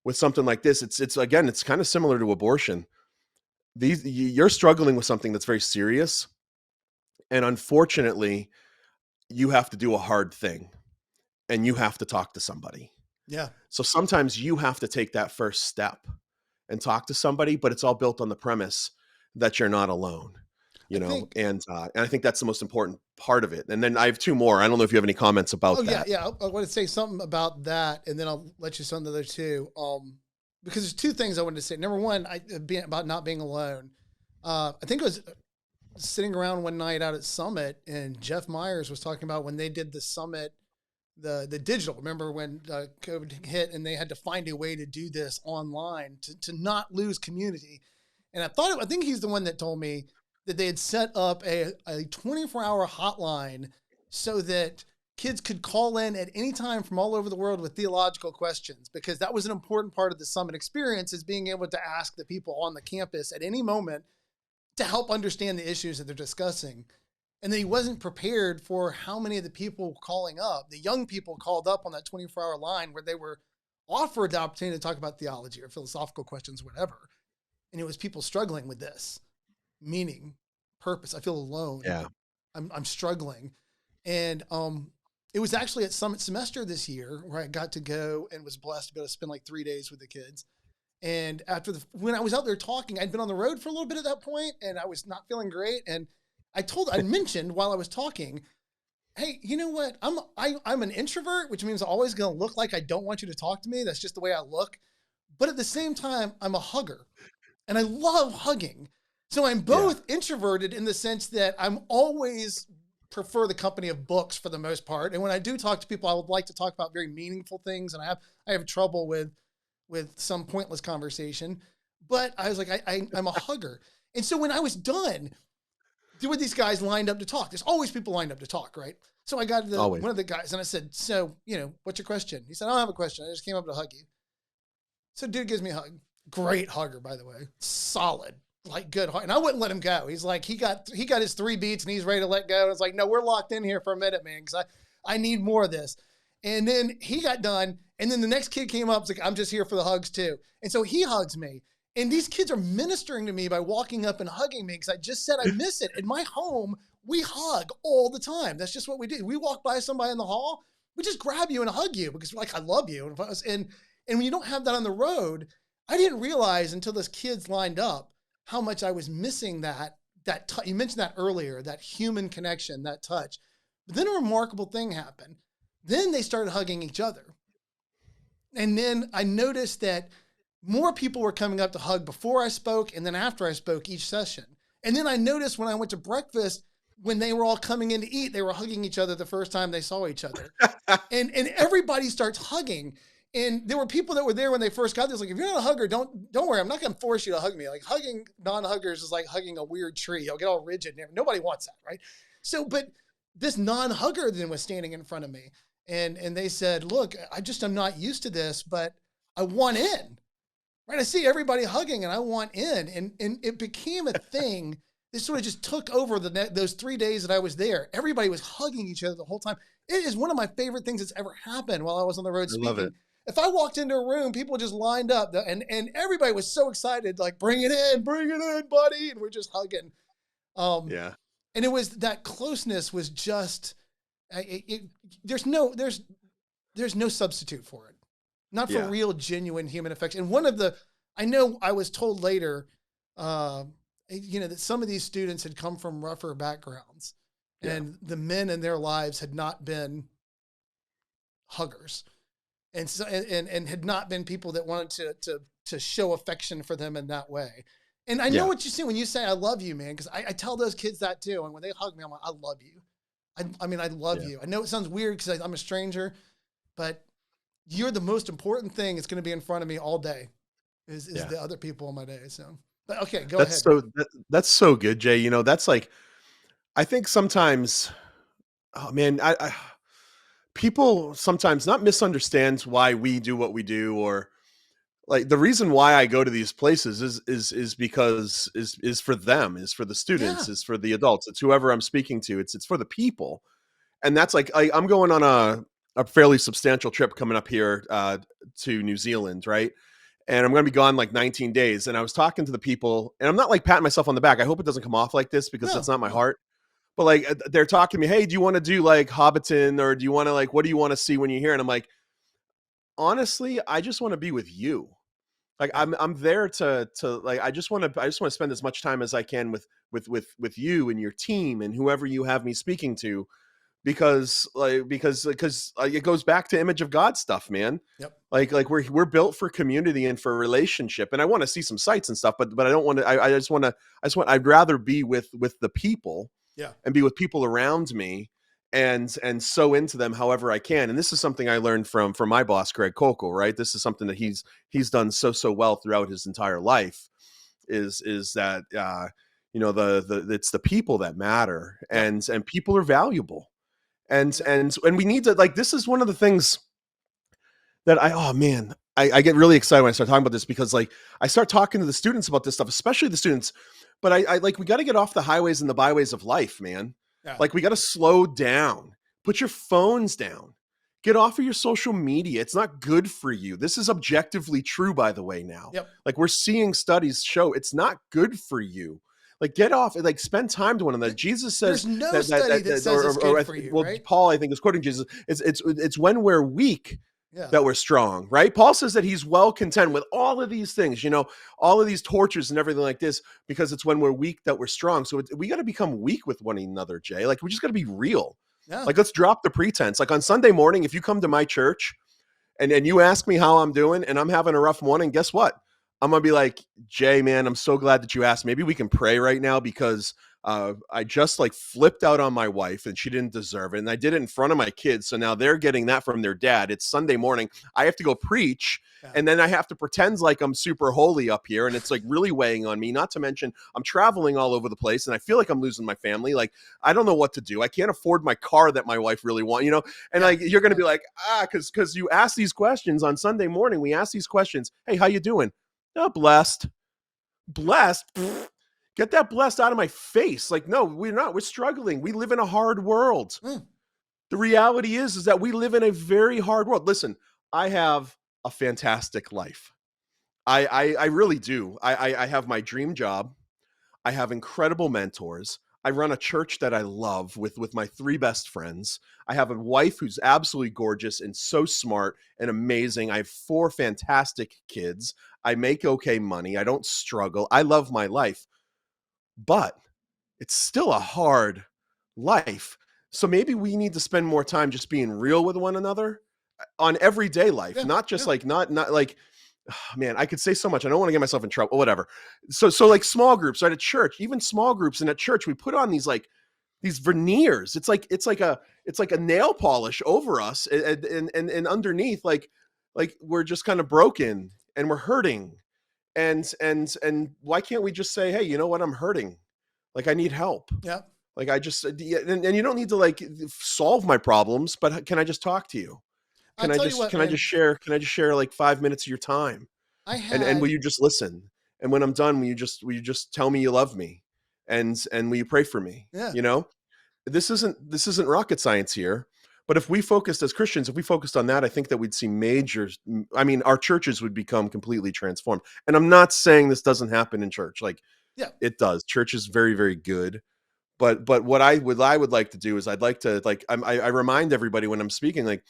with something like this, it's again, it's kind of similar to abortion. You're struggling with something that's very serious. And unfortunately, you have to do a hard thing, and you have to talk to somebody. Yeah. So sometimes you have to take that first step and talk to somebody, but it's all built on the premise that you're not alone, and I think that's the most important part of it. And then I have two more. I don't know if you have any comments about that. Yeah. I want to say something about that, and then I'll let you say the other two. Because there's two things I wanted to say. Number one, about not being alone. I think it was sitting around one night out at Summit, and Jeff Myers was talking about when they did the Summit, the digital. Remember when COVID hit and they had to find a way to do this online to not lose community. And I think he's the one that told me that they had set up a 24-hour hotline so that kids could call in at any time from all over the world with theological questions, because that was an important part of the Summit experience, is being able to ask the people on the campus at any moment to help understand the issues that they're discussing. And then he wasn't prepared for how many of the people calling up, the young people called up on that 24-hour line, where they were offered the opportunity to talk about theology or philosophical questions, whatever. And it was people struggling with this, meaning, purpose. I feel alone. Yeah. I'm struggling. And it was actually at Summit semester this year where I got to go and was blessed to be able to spend like 3 days with the kids. And when I was out there talking, I'd been on the road for a little bit at that point, and I was not feeling great. And I mentioned while I was talking, hey, you know what? I'm an introvert, which means I'm always going to look like I don't want you to talk to me. That's just the way I look. but at the same time, I'm a hugger and I love hugging. So I'm Yeah. both introverted in the sense that I'm always prefer the company of books for the most part. And when I do talk to people, I would like to talk about very meaningful things. And I have trouble with some pointless conversation, but I was like, I'm a hugger. And so when I was done, there were these guys lined up to talk. There's always people lined up to talk, right? So I got Always. one of the guys and I said, so, what's your question? He said, I don't have a question. I just came up to hug you. So dude gives me a hug. Great hugger, by the way. Solid, like good hug. And I wouldn't let him go. He's like, he got his 3 beats and he's ready to let go. And it's like, no, we're locked in here for a minute, man, because I need more of this. And then he got done. And then the next kid came up. It's like, I'm just here for the hugs too. And so he hugs me. And these kids are ministering to me by walking up and hugging me because I just said I miss it. In my home, we hug all the time. That's just what we do. We walk by somebody in the hall, we just grab you and hug you because we're like, I love you. And when you don't have that on the road, I didn't realize until those kids lined up how much I was missing that you mentioned that earlier, that human connection, that touch. But then a remarkable thing happened. Then they started hugging each other. And then I noticed that more people were coming up to hug before I spoke and then after I spoke each session. And then I noticed when I went to breakfast, when they were all coming in to eat, they were hugging each other the first time they saw each other. and everybody starts hugging. And there were people that were there when they first got this. Like, if you're not a hugger, don't worry. I'm not going to force you to hug me. Like, hugging non-huggers is like hugging a weird tree. You'll get all rigid. Nobody wants that, right? So, but this non-hugger then was standing in front of me. And they said, look, I'm not used to this, but I want in. Right? I see everybody hugging and I want in. And it became a thing. This sort of just took over those 3 days that I was there. Everybody was hugging each other the whole time. It is one of my favorite things that's ever happened while I was on the road speaking. I love it. If I walked into a room, people just lined up and everybody was so excited, like, bring it in, buddy. And we're just hugging. Yeah. And it was that closeness was just, there's no substitute for it. Not for real, genuine human affection. And I know I was told later, that some of these students had come from rougher backgrounds and the men in their lives had not been huggers. And so, and had not been people that wanted to show affection for them in that way. And I know what you say when you say, I love you, man, because I tell those kids that too. And when they hug me, I'm like, I love you. I love you. I know it sounds weird because I'm a stranger, but you're the most important thing that's going to be in front of me all day is the other people in my day. So, but okay, go ahead. That's so good, Jay. That's like, I think sometimes, oh man, I people sometimes not misunderstands why we do what we do, or like the reason why I go to these places is because is for them, is for the students, is for the adults. It's whoever I'm speaking to. It's for the people. And that's like, I'm going on a fairly substantial trip coming up here to New Zealand. Right. And I'm going to be gone like 19 days. And I was talking to the people, and I'm not like patting myself on the back. I hope it doesn't come off like this because that's not my heart. But like, they're talking to me, hey, do you want to do like Hobbiton, or do you want to like, what do you want to see when you're here? And I'm like, honestly, I just want to be with you. Like I'm there to like, I just want to spend as much time as I can with you and your team and whoever you have me speaking to, because it goes back to image of God stuff, man. Yep. Like we're built for community and for relationship, and I want to see some sights and stuff, but I don't want to. I'd rather be with the people. Yeah. And be with people around me and so into them however I can. And this is something I learned from my boss, Greg Kokel, right? This is something that he's done so well throughout his entire life is that, it's the people that matter, and people are valuable. And we need to, like, this is one of the things that I get really excited when I start talking about this, because like I start talking to the students about this stuff, especially the students. But I like, we got to get off the highways and the byways of life, man. Yeah. Like we got to slow down, put your phones down, get off of your social media. It's not good for you. This is objectively true, by the way, now. Yep. Like we're seeing studies show it's not good for you. Like get off, like spend time to one another. Jesus says there's no study that says it's good for you. Well, right? Paul, I think, is quoting Jesus. It's when we're weak that we're strong, right? Paul says that he's well content with all of these things, all of these tortures and everything like this, because it's when we're weak that we're strong. So we got to become weak with one another, Jay. Like we just got to be real. Yeah. Like let's drop the pretense. Like on Sunday morning, if you come to my church and you ask me how I'm doing and I'm having a rough morning, guess what? I'm going to be like, Jay, man, I'm so glad that you asked. Maybe we can pray right now because I just like flipped out on my wife and she didn't deserve it. And I did it in front of my kids. So now they're getting that from their dad. It's Sunday morning. I have to go preach. Yeah. And then I have to pretend like I'm super holy up here. And it's like really weighing on me, not to mention I'm traveling all over the place and I feel like I'm losing my family. Like, I don't know what to do. I can't afford my car that my wife really wants, and like, you're going to be like, cause you ask these questions on Sunday morning. We ask these questions. Hey, how you doing? Oh, blessed. Pfft. Get that blessed out of my face. Like, no, we're not. We're struggling. We live in a hard world. The reality is that we live in a very hard world. Listen, I have a fantastic life. I really do. I have my dream job. I have incredible mentors. I run a church that I love with my 3 best friends. I have a wife who's absolutely gorgeous and so smart and amazing. I have 4 fantastic kids. I make okay money. I don't struggle. I love my life, but it's still a hard life. So maybe we need to spend more time just being real with one another on everyday life, not just like, not like, man, I could say so much. I don't want to get myself in trouble, whatever. So like small groups, right? At church, even small groups, and at church, we put on these veneers. It's like a nail polish over us, and underneath, like we're just kind of broken and we're hurting. And why can't we just say, hey, you know what? I'm hurting. Like, I need help. Yeah. Like, I just, and you don't need to like solve my problems, but can I just talk to you? Can I just share like 5 minutes of your time? And will you just listen? And when I'm done, will you just tell me you love me? And will you pray for me? Yeah. This isn't rocket science here. But if we focused as Christians, if we focused on that, I think that we'd see our churches would become completely transformed. And I'm not saying this doesn't happen in church. Like, it does. Church is very, very good. But what I would like to do is I'd like to, like, I remind everybody when I'm speaking, like,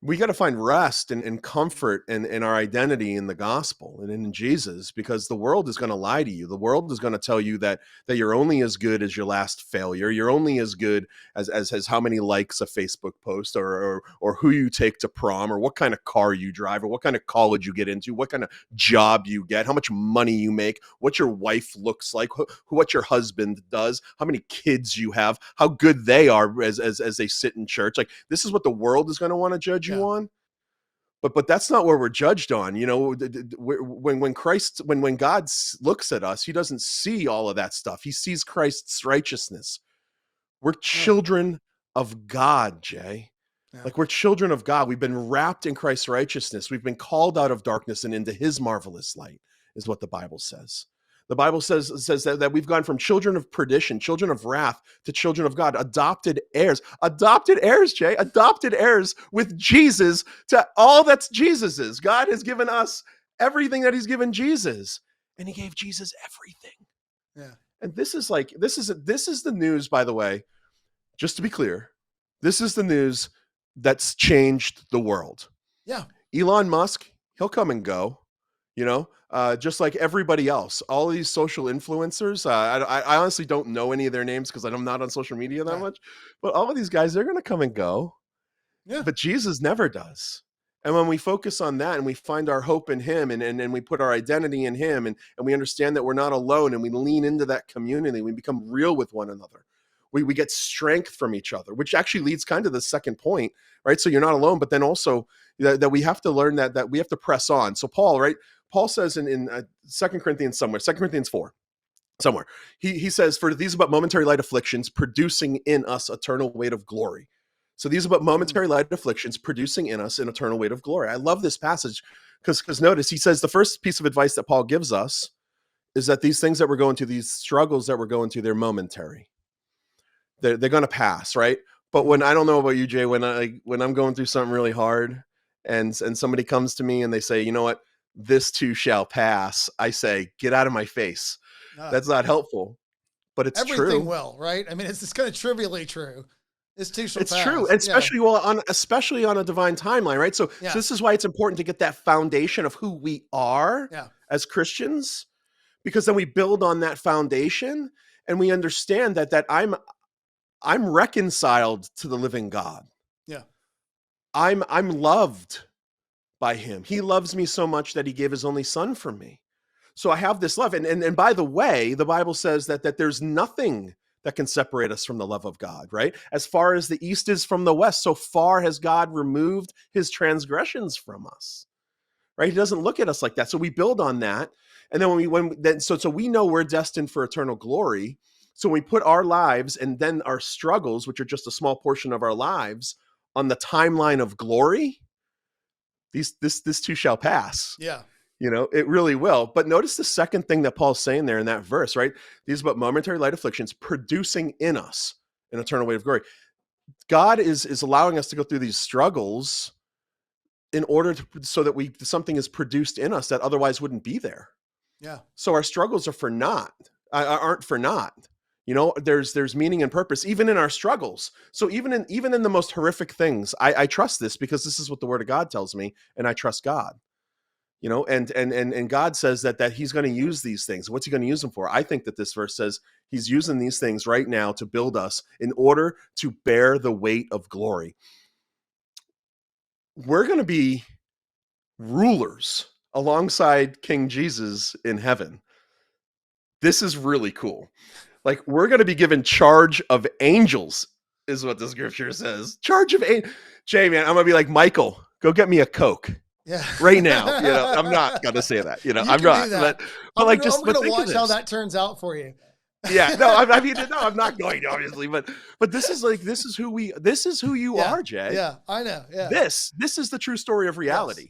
we got to find rest and comfort in our identity in the gospel and in Jesus, because the world is going to lie to you. The world is going to tell you that you're only as good as your last failure. You're only as good as how many likes a Facebook post or who you take to prom, or what kind of car you drive, or what kind of college you get into, what kind of job you get, how much money you make, what your wife looks like, what your husband does, how many kids you have, how good they are as they sit in church. Like, this is what the world is going to want to judge you on. But that's not where we're judged on. When God looks at us, he doesn't see all of that stuff. He sees Christ's righteousness. We're children of God, Jay. Like, we're children of God. We've been wrapped in Christ's righteousness. We've been called out of darkness and into his marvelous light, is what the Bible says. The Bible says that we've gone from children of perdition, children of wrath, to children of God, adopted heirs, Jay, adopted heirs with Jesus to all that's Jesus's. God has given us everything that he's given Jesus, and he gave Jesus everything. Yeah. And this is the news, by the way, just to be clear, this is the news that's changed the world. Yeah. Elon Musk, he'll come and go. Just like everybody else, all these social influencers, I honestly don't know any of their names because I'm not on social media that much, but all of these guys, they're going to come and go. Yeah. But Jesus never does. And when we focus on that and we find our hope in him and we put our identity in him and we understand that we're not alone and we lean into that community, we become real with one another. We get strength from each other, which actually leads kind of the second point, right? So you're not alone, but then also that we have to learn that we have to press on. So Paul says in 2 Corinthians 2 Corinthians 4, somewhere, he says, for these are but momentary light afflictions producing in us eternal weight of glory. So these are but momentary light afflictions producing in us an eternal weight of glory. I love this passage because notice he says the first piece of advice that Paul gives us is that these things that we're going through, these struggles that we're going through, they're momentary. They're going to pass, right? But when, I don't know about you, Jay, when I'm going through something really hard and somebody comes to me and they say, you know what, this too shall pass, I say, get out of my face. That's not helpful, but it's everything true. Everything will, right? I mean, it's kind of trivially true. This too shall pass. It's true, especially especially on a divine timeline, right? So this is why it's important to get that foundation of who we are as Christians, because then we build on that foundation and we understand that I'm reconciled to the living God. Yeah. I'm loved by him. He loves me so much that he gave his only son for me. So I have this love. And by the way, the Bible says that there's nothing that can separate us from the love of God, right? As far as the east is from the west, so far has God removed his transgressions from us, right? He doesn't look at us like that. So we build on that. And then so we know we're destined for eternal glory. So when we put our lives and then our struggles, which are just a small portion of our lives, on the timeline of glory, this too shall pass. Yeah. It really will. But notice the second thing that Paul's saying there in that verse, right? These but momentary light afflictions producing in us an eternal weight of glory. God is allowing us to go through these struggles in order so that something is produced in us that otherwise wouldn't be there. Yeah. So our struggles aren't for naught. There's meaning and purpose even in our struggles. So even in the most horrific things, I trust this because this is what the Word of God tells me, and I trust God. And God says that he's going to use these things. What's he going to use them for? I think that this verse says he's using these things right now to build us in order to bear the weight of glory. We're going to be rulers alongside King Jesus in heaven. This is really cool. Like, we're going to be given charge of angels, is what the scripture says. Charge of angels. Jay, man, I'm going to be like, Michael, go get me a Coke. Yeah. Right now, I'm not gonna say that. I'm not. But I'm gonna watch how that turns out for you. Yeah, no, I'm not going to, obviously, but this is who you are, Jay. Yeah, I know. Yeah. This is the true story of reality,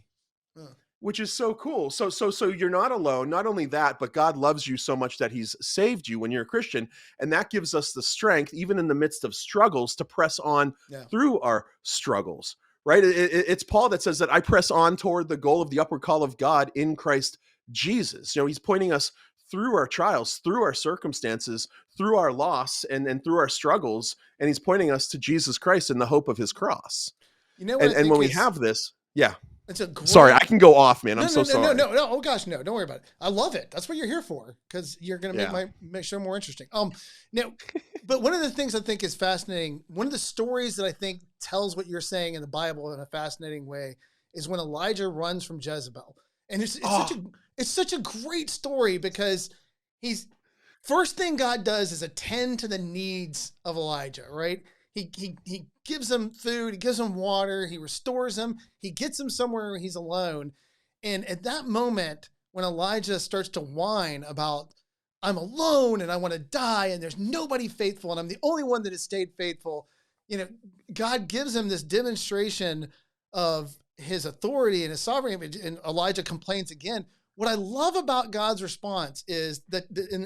yes. which is so cool. So you're not alone. Not only that, but God loves you so much that he's saved you when you're a Christian. And that gives us the strength, even in the midst of struggles, to press on through our struggles. Right? It's Paul that says that I press on toward the goal of the upward call of God in Christ Jesus. He's pointing us through our trials, through our circumstances, through our loss, and through our struggles. And he's pointing us to Jesus Christ in the hope of his cross. And when we have this, it's a great... Sorry, I can go off, man. I'm so sorry. No. Oh gosh, no, don't worry about it. I love it. That's what you're here for, because you're going to make my show more interesting. Now, but one of the things I think is fascinating, one of the stories that I think tells what you're saying in the Bible in a fascinating way, is when Elijah runs from Jezebel, and it's such a great story, because first thing God does is attend to the needs of Elijah, right? He gives him food, he gives him water, he restores him, he gets him somewhere where he's alone. And at that moment, when Elijah starts to whine about, I'm alone and I want to die and there's nobody faithful and I'm the only one that has stayed faithful, God gives him this demonstration of his authority and his sovereignty, and Elijah complains again. What I love about God's response is that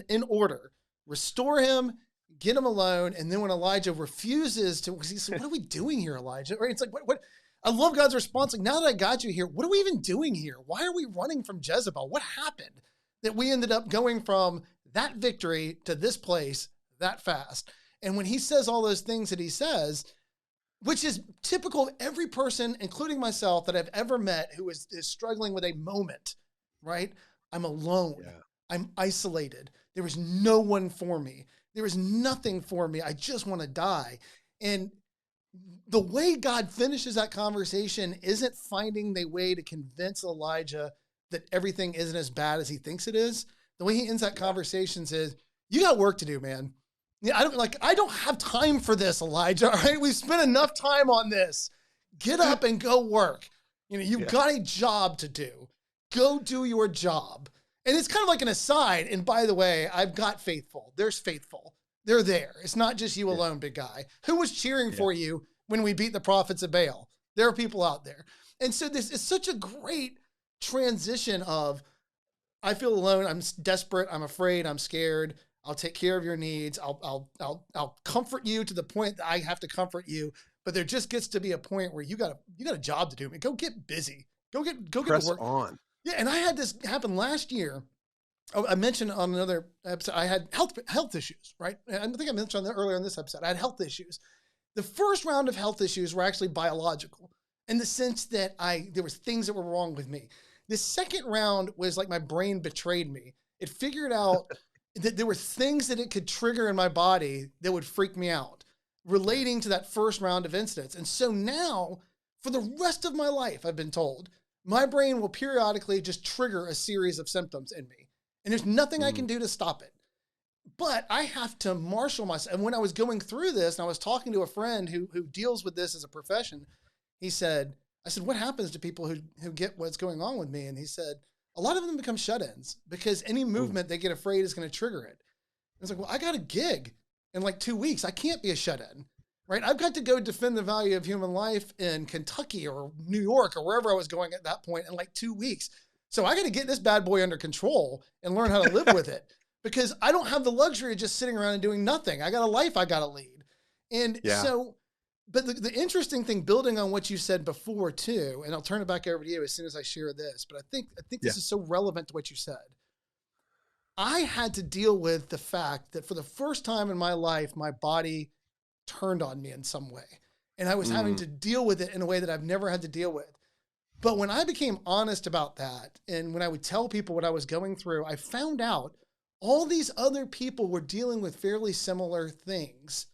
in order, restore him, get him alone. And then when Elijah refuses to, he said, what are we doing here, Elijah? Right? It's like, what? I love God's response. Like, now that I got you here, what are we even doing here? Why are we running from Jezebel? What happened that we ended up going from that victory to this place that fast? And when he says all those things that he says, which is typical of every person, including myself, that I've ever met who is struggling with a moment, right? I'm alone. Yeah. I'm isolated. There is no one for me. There is nothing for me. I just want to die. And the way God finishes that conversation isn't finding the way to convince Elijah that everything isn't as bad as he thinks it is. The way he ends that conversation is, you got work to do, man. Yeah, I don't have time for this, Elijah. All right. We've spent enough time on this. Get up and go work. You've got a job to do. Go do your job. And it's kind of like an aside. And by the way, I've got faithful. There's faithful. They're there. It's not just you alone, big guy. Who was cheering for you when we beat the prophets of Baal? There are people out there. And so this is such a great transition of, I feel alone. I'm desperate. I'm afraid. I'm scared. I'll take care of your needs. I'll comfort you to the point that I have to comfort you. But there just gets to be a point where you got a job to do. I mean, go get busy. Go get to work. On. Yeah, and I had this happen last year. I mentioned on another episode, I had health issues, right? And I think I mentioned that earlier in this episode. I had health issues. The first round of health issues were actually biological, in the sense that there was things that were wrong with me. The second round was like my brain betrayed me. It figured out that there were things that it could trigger in my body that would freak me out, relating to that first round of incidents. And so now, For the rest of my life, I've been told, my brain will periodically just trigger a series of symptoms in me. And there's nothing I can do to stop it. But I have to marshal myself. And when I was going through this and I was talking to a friend who deals with this as a profession, I said, what happens to people who get what's going on with me? And he said, a lot of them become shut-ins because any movement they get afraid is going to trigger it. I was like, well, I got a gig in like 2 weeks. I can't be a shut-in, right? I've got to go defend the value of human life in Kentucky or New York or wherever I was going at that point in like 2 weeks. So I got to get this bad boy under control and learn how to live with it. Because I don't have the luxury of just sitting around and doing nothing. I got a life I got to lead. And so, but the interesting thing, building on what you said before too, and I'll turn it back over to you as soon as I share this, but I think this is so relevant to what you said. I had to deal with the fact that for the first time in my life, my body turned on me in some way. And I was having to deal with it in a way that I've never had to deal with. But when I became honest about that, and when I would tell people what I was going through, I found out all these other people were dealing with fairly similar things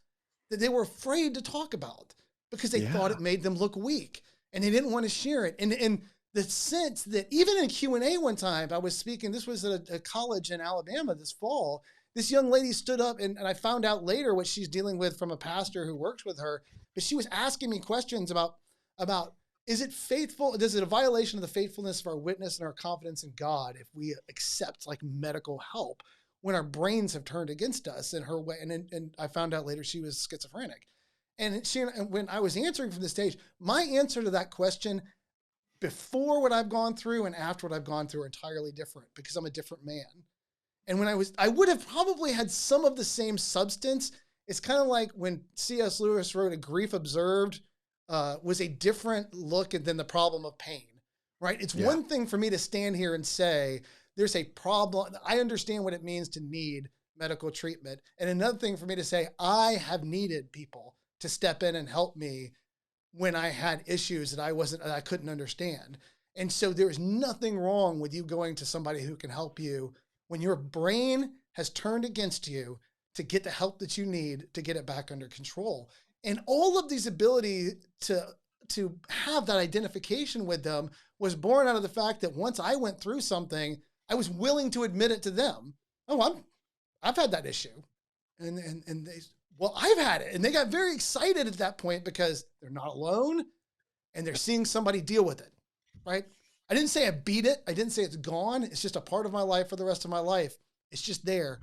that they were afraid to talk about because they thought it made them look weak and they didn't want to share it. And the sense that even in Q&A one time, I was speaking, this was at a college in Alabama this fall, this young lady stood up and I found out later what she's dealing with from a pastor who works with her, but she was asking me questions about is it faithful? Is it a violation of the faithfulness of our witness and our confidence in God if we accept like medical help when our brains have turned against us in her way? And I found out later she was schizophrenic. And when I was answering from the stage, my answer to that question before what I've gone through and after what I've gone through are entirely different because I'm a different man. And when I would have probably had some of the same substance. It's kind of like when C.S. Lewis wrote A Grief Observed, was a different look than the problem of pain, right? It's one thing for me to stand here and say, there's a problem. I understand what it means to need medical treatment. And another thing for me to say, I have needed people to step in and help me when I had issues that I couldn't understand. And so there's nothing wrong with you going to somebody who can help you when your brain has turned against you to get the help that you need to get it back under control. And all of these ability to have that identification with them was born out of the fact that once I went through something, I was willing to admit it to them. Oh, I've had that issue. And they, well, I've had it. And they got very excited at that point because they're not alone and they're seeing somebody deal with it, right? I didn't say I beat it. I didn't say it's gone. It's just a part of my life for the rest of my life. It's just there,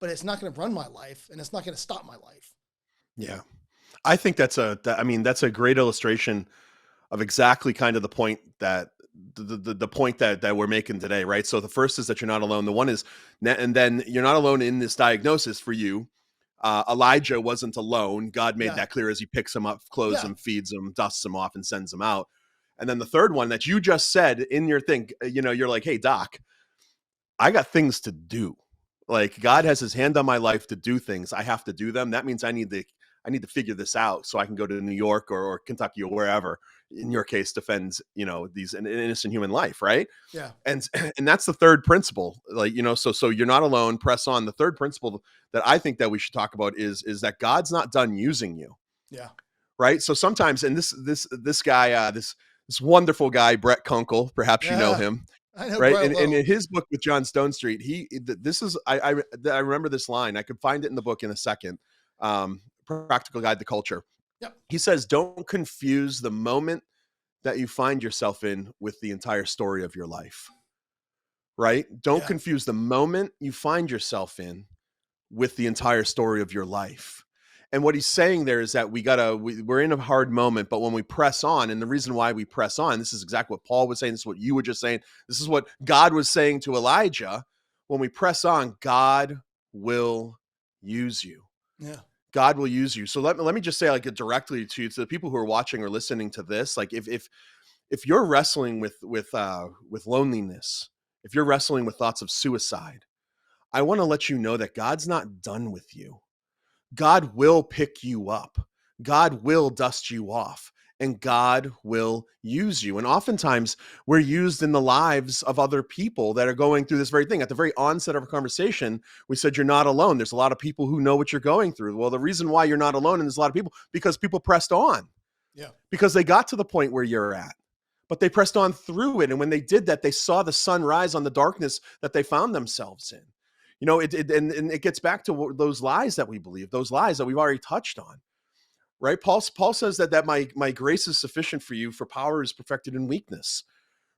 but it's not going to run my life and it's not going to stop my life. Yeah. I think that's a great illustration of exactly kind of the point that the point that we're making today, right? So the first is that you're not alone. The one is, and then you're not alone in this diagnosis for you. Elijah wasn't alone. God made that clear as he picks him up, clothes him, feeds him, dusts him off, and sends him out. And then the third one that you just said in your thing, you're like, hey, Doc, I got things to do. Like God has his hand on my life to do things. I have to do them. That means I need to figure this out so I can go to New York or Kentucky or wherever, in your case, defends, these an innocent human life. Right. Yeah. And that's the third principle, so you're not alone, press on. The third principle that I think that we should talk about is that God's not done using you. Yeah. Right. So sometimes, and this guy, this wonderful guy, Brett Kunkle, perhaps you know him. I know, right. And in his book with John Stonestreet, I remember this line. I could find it in the book in a second. Practical Guide to Culture. Yep. He says, don't confuse the moment that you find yourself in with the entire story of your life. Right? Don't confuse the moment you find yourself in with the entire story of your life. And what he's saying there is that we're in a hard moment, but when we press on, and the reason why we press on, this is exactly what Paul was saying. This is what you were just saying. This is what God was saying to Elijah. When we press on, God will use you. Yeah. God will use you. So let me just say, like, directly to the people who are watching or listening to this, like if you're wrestling with loneliness, if you're wrestling with thoughts of suicide, I want to let you know that God's not done with you. God will pick you up. God will dust you off, and God will use you. And oftentimes we're used in the lives of other people that are going through this very thing. At the very onset of our conversation, we said, you're not alone. There's a lot of people who know what you're going through. Well, the reason why you're not alone, and there's a lot of people, because people pressed on. Yeah. because they got to the point where you're at, but they pressed on through it. And when they did that, they saw the sun rise on the darkness that they found themselves in. You know, and it gets back to those lies that we believe, those lies that we've already touched on, right? Paul says that my grace is sufficient for you, for power is perfected in weakness,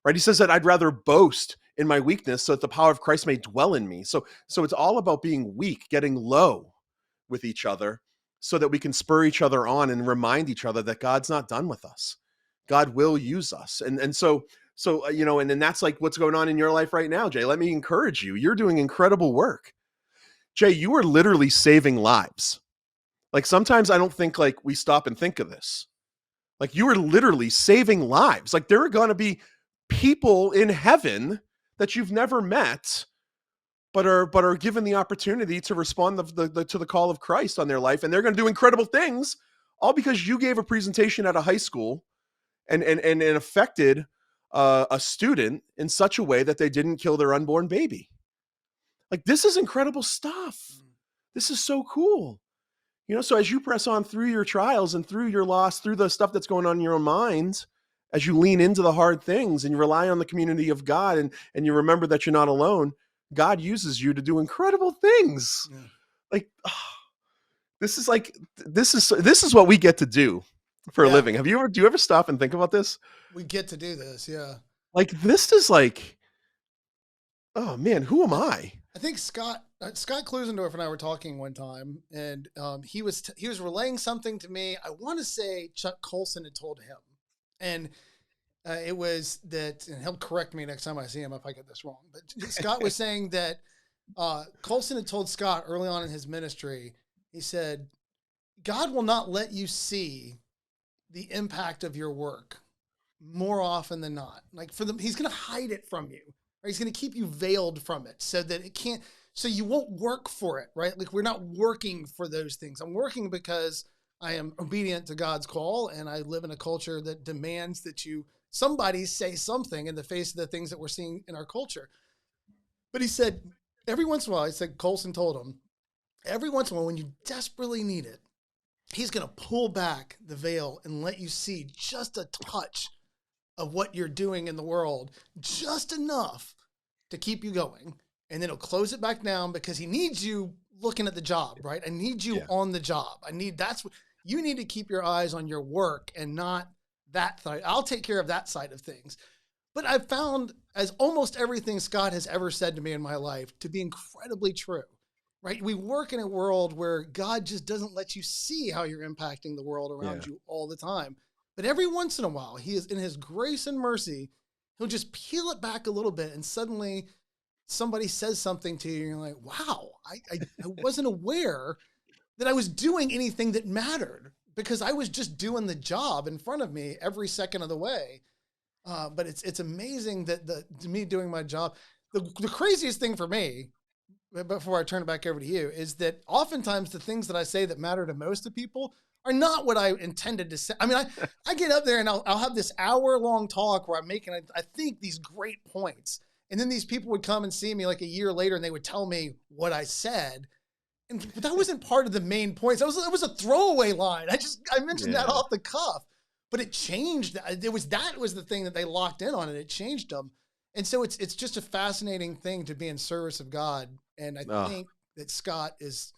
right? He says that I'd rather boast in my weakness so that the power of Christ may dwell in me. So it's all about being weak, getting low with each other so that we can spur each other on and remind each other that God's not done with us. God will use us. And so, you know, and then that's like what's going on in your life right now, Jay. Let me encourage you. You're doing incredible work. Jay, you are literally saving lives. Like sometimes I don't think like we stop and think of this. Like you are literally saving lives. Like there are going to be people in heaven that you've never met, but are given the opportunity to respond to the call of Christ on their life, and they're going to do incredible things, all because you gave a presentation at a high school and affected a student in such a way that they didn't kill their unborn baby. Like this is incredible stuff. This is so cool. You know, so as you press on through your trials and through your loss, through the stuff that's going on in your own mind, as you lean into the hard things and you rely on the community of God and you remember that you're not alone, God uses you to do incredible things. Yeah. Like, this is what we get to do for a living. Do you ever stop and think about this? We get to do this. Yeah. Like, this is like, oh man, who am I? I think Scott Klusendorf and I were talking one time, and he was relaying something to me. I want to say Chuck Colson had told him, and it was that, and he'll correct me next time I see him if I get this wrong. But Scott was saying that Colson had told Scott early on in his ministry. He said, "God will not let you see the impact of your work more often than not. Like he's going to hide it from you." He's going to keep you veiled from it so that it can't, so you won't work for it, right? Like we're not working for those things. I'm working because I am obedient to God's call, and I live in a culture that demands that somebody say something in the face of the things that we're seeing in our culture. But he said, every once in a while, Colson told him, every once in a while when you desperately need it, he's going to pull back the veil and let you see just a touch of what you're doing in the world, just enough to keep you going. And then he'll close it back down because he needs you looking at the job, right? I need you on the job. You need to keep your eyes on your work and not that side. I'll take care of that side of things. But I've found, as almost everything Scott has ever said to me in my life, to be incredibly true, right? We work in a world where God just doesn't let you see how you're impacting the world around you all the time. But every once in a while, he is in his grace and mercy, he'll just peel it back a little bit, and suddenly somebody says something to you, and you're like, wow, I wasn't aware that I was doing anything that mattered because I was just doing the job in front of me every second of the way. But it's amazing that to me doing my job, the craziest thing for me, before I turn it back over to you, is that oftentimes the things that I say that matter to most of people are not what I intended to say. I mean, I get up there and I'll have this hour-long talk where I'm making, I think, these great points. And then these people would come and see me like a year later and they would tell me what I said. But that wasn't part of the main points. That was a throwaway line. I mentioned that off the cuff. But it changed. That was the thing that they locked in on, and it changed them. And so it's just a fascinating thing to be in service of God. And I think that Scott is...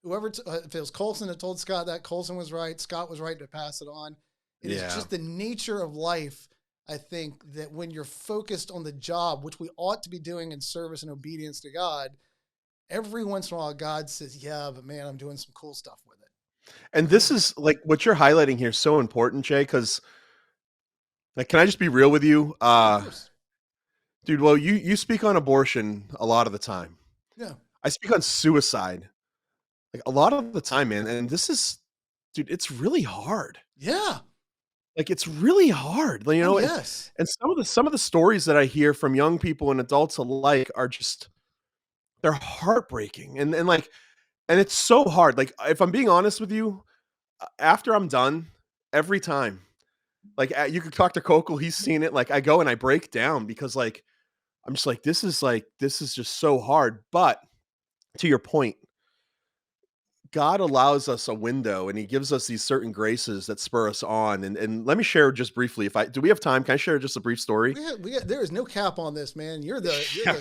Whoever, if it was Colson that told Scott that, Colson was right. Scott was right to pass it on. It is just the nature of life, I think, that when you're focused on the job, which we ought to be doing in service and obedience to God, every once in a while God says, yeah, but man, I'm doing some cool stuff with it. And this is like what you're highlighting here is so important, Jay, because like, can I just be real with you? Dude, well, you speak on abortion a lot of the time. Yeah. I speak on suicide. Like a lot of the time, man. And this is, dude, it's really hard. Yeah. Like it's really hard, you know? Yes. And some of the stories that I hear from young people and adults alike are just, they're heartbreaking. And it's so hard. Like if I'm being honest with you, after I'm done, every time, like you could talk to Kokol, he's seen it. Like I go and I break down because like, I'm just like, this is just so hard. But to your point, God allows us a window, and he gives us these certain graces that spur us on. And let me share just briefly, do we have time? Can I share just a brief story? There is no cap on this, man. Yeah,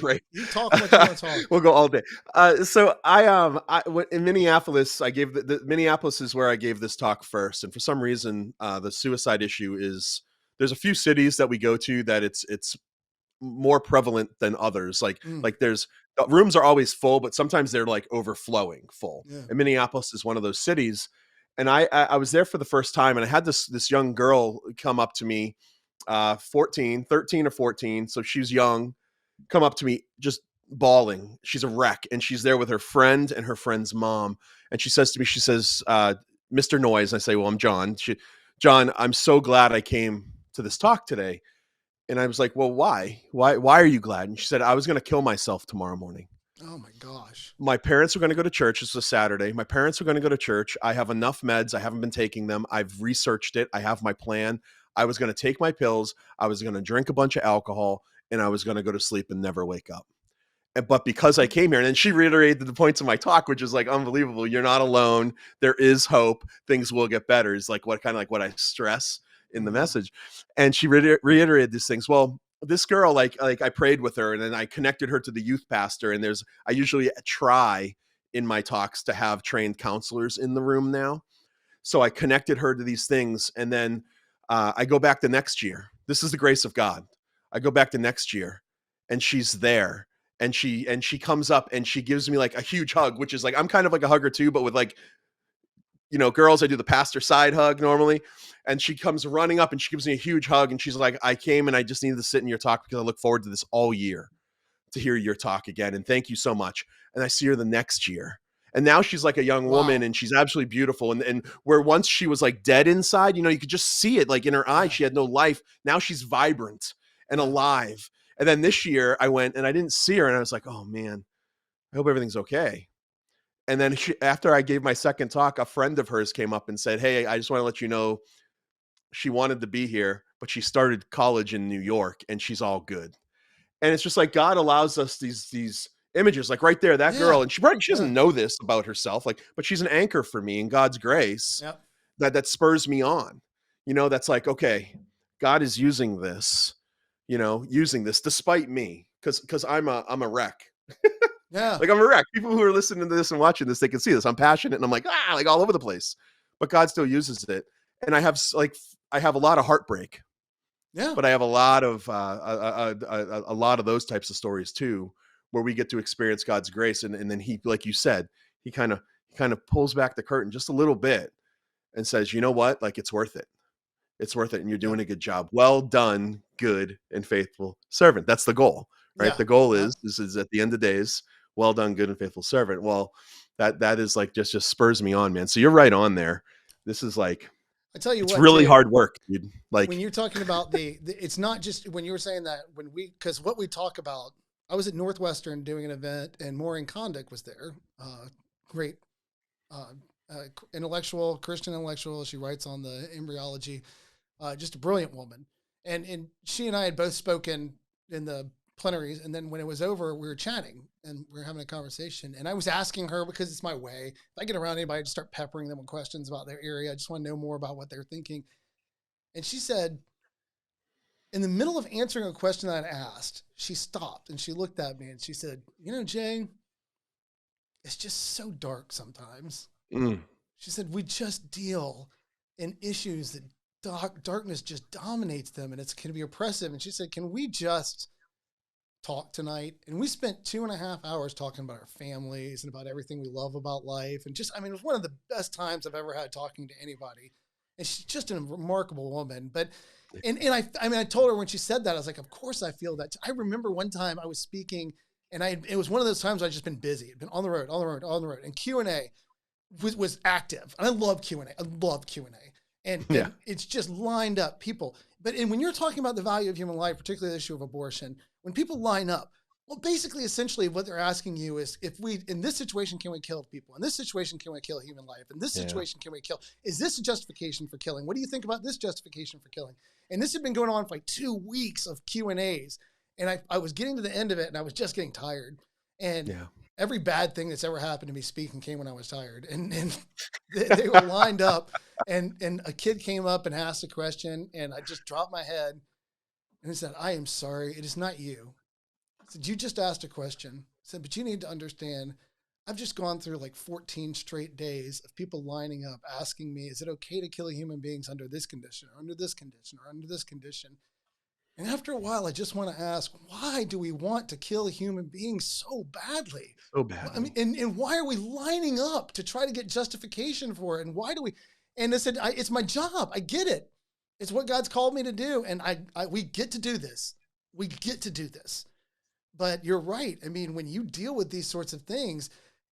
right. You talk what you want to talk. We'll go all day. So in Minneapolis, I gave the Minneapolis is where I gave this talk first. And for some reason, the suicide issue there's a few cities that we go to that it's more prevalent than others. Like there's rooms are always full, but sometimes they're like overflowing full. Yeah. And Minneapolis is one of those cities. And I was there for the first time, and I had this young girl come up to me, 13 or 14. So she's young, come up to me just bawling. She's a wreck. And she's there with her friend and her friend's mom. And she says to me, Mr. Noyes. I say, well, I'm John. John, I'm so glad I came to this talk today. And I was like, well, why? Why are you glad? And she said, I was going to kill myself tomorrow morning. Oh my gosh. My parents are going to go to church. It's a Saturday. My parents are going to go to church. I have enough meds. I haven't been taking them. I've researched it. I have my plan. I was going to take my pills. I was going to drink a bunch of alcohol, and I was going to go to sleep and never wake up. But because I came here, and then she reiterated the points of my talk, which is like unbelievable. You're not alone. There is hope. Things will get better. Is like what I stress in the message. And she reiterated these things. Well, this girl, like I prayed with her, and then I connected her to the youth pastor. And I usually try in my talks to have trained counselors in the room now. So I connected her to these things. And then I go back the next year. This is the grace of God. I go back the next year, and she's there. And she comes up and she gives me like a huge hug, which is like, I'm kind of like a hugger too, but with like, girls, I do the pastor side hug normally. And she comes running up and she gives me a huge hug. And she's like, I came and I just needed to sit in your talk because I look forward to this all year, to hear your talk again. And thank you so much. And I see her the next year. And now she's like a young woman, and she's absolutely beautiful. And where once she was like dead inside, you could just see it like in her eyes. She had no life. Now she's vibrant and alive. And then this year I went and I didn't see her. And I was like, oh man, I hope everything's okay. And then after I gave my second talk, a friend of hers came up and said, hey, I just want to let you know she wanted to be here, but she started college in New York and she's all good. And it's just like God allows us these images, like right there, that girl. And she doesn't know this about herself, but she's an anchor for me in God's grace that spurs me on. That's like, okay, God is using this despite me, because I'm a wreck. Yeah. Like I'm a wreck. People who are listening to this and watching this, they can see this. I'm passionate and I'm like all over the place, but God still uses it. And I have a lot of heartbreak. Yeah. But I have a lot of those types of stories too, where we get to experience God's grace. And then he, like you said, he kind of pulls back the curtain just a little bit and says, you know what? Like it's worth it. It's worth it. And you're doing a good job. Well done, good and faithful servant. That's the goal, right? Yeah. The goal is at the end of days, well done, good and faithful servant. Well, that is like, just spurs me on, man. So you're right on there. This is like, I tell you, it's really hard work, dude. Like when you're talking about it's not just when you were saying that because what we talk about, I was at Northwestern doing an event and Maureen Condick was there. Great Christian intellectual. She writes on the embryology, just a brilliant woman. And she and I had both spoken in the plenaries. And then when it was over, we were chatting and we were having a conversation. And I was asking her, because it's my way, if I get around anybody, I just start peppering them with questions about their area. I just want to know more about what they're thinking. And she said, in the middle of answering a question that I asked, she stopped and she looked at me and she said, Jay, it's just so dark sometimes. She said, we just deal in issues that darkness just dominates them and it can be oppressive. And she said, can we just talk tonight? And we spent 2.5 hours talking about our families and about everything we love about life. And it was one of the best times I've ever had talking to anybody. And she's just a remarkable woman. But, and I told her when she said that, I was like, of course I feel that. I remember one time I was speaking and it was one of those times I'd just been busy. I'd been on the road. And Q&A was active. And I love Q&A. And it's just lined up people. But when you're talking about the value of human life, particularly the issue of abortion, when people line up, well, basically, essentially what they're asking you is, in this situation, can we kill people? In this situation, can we kill human life? In this situation, can we kill? Is this a justification for killing? What do you think about this justification for killing? And this had been going on for like 2 weeks of Q&As. And I was getting to the end of it and I was just getting tired. And Yeah. every bad thing that's ever happened to me speaking came when I was tired. And they were lined up, and a kid came up and asked a question, and I just dropped my head and he said, "I am sorry. It is not you." I said, "You just asked a question." I said, "But you need to understand, I've just gone through like 14 straight days of people lining up asking me, is it okay to kill human beings under this condition or under this condition or under this condition? And after a while, I just want to ask, why do we want to kill human beings so badly? So I mean, badly. and why are we lining up to try to get justification for it? And why do we?" And I said, "It's my job. I get it. It's what God's called me to do. And we get to do this. We get to do this." But you're right. I mean, when you deal with these sorts of things,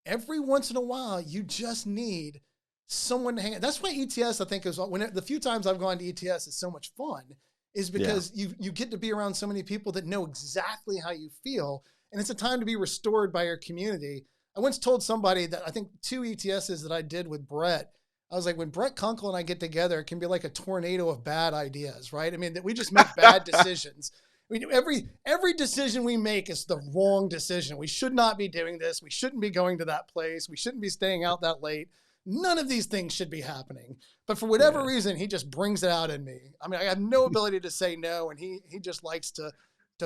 every once in a while, you just need someone to hang. That's why ETS, I think, is the few times I've gone to ETS is so much fun, is because you get to be around so many people that know exactly how you feel, and it's a time to be restored by your community. I once told somebody that I think 2 ETSs that I did with Brett, I was like, when Brett Kunkel and I get together, it can be like a tornado of bad ideas, right? I mean, that we just make bad decisions. We do every decision we make is the wrong decision. We should not be doing this. We shouldn't be going to that place. We shouldn't be staying out that late. None of these things should be happening. But for whatever reason, he just brings it out in me. I mean, I have no ability to say no, and he just likes to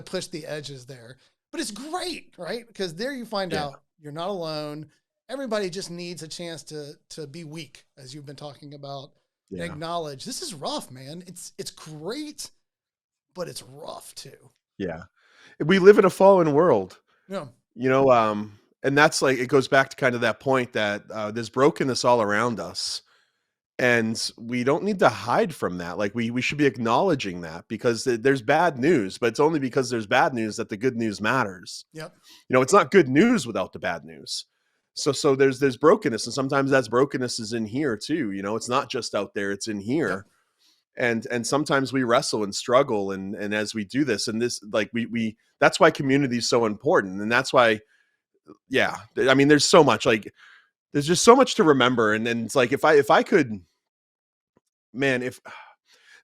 push the edges there. But it's great, right? Because there you find out you're not alone. Everybody just needs a chance to be weak, as you've been talking about, and acknowledge this is rough, man. It's great, but it's rough too. Yeah. We live in a fallen world. Yeah. You know, and that's like, it goes back to kind of that point that there's brokenness all around us. And we don't need to hide from that. Like we should be acknowledging that, because there's bad news, but it's only because there's bad news that the good news matters. Yep. You know, it's not good news without the bad news. So there's brokenness, and sometimes that's brokenness is in here too. You know, it's not just out there, it's in here. Yep. And sometimes we wrestle and struggle, and as we do this, and this, like we that's why community is so important. And that's why, I mean, there's so much, like there's just so much to remember. And it's like, if I could, man, if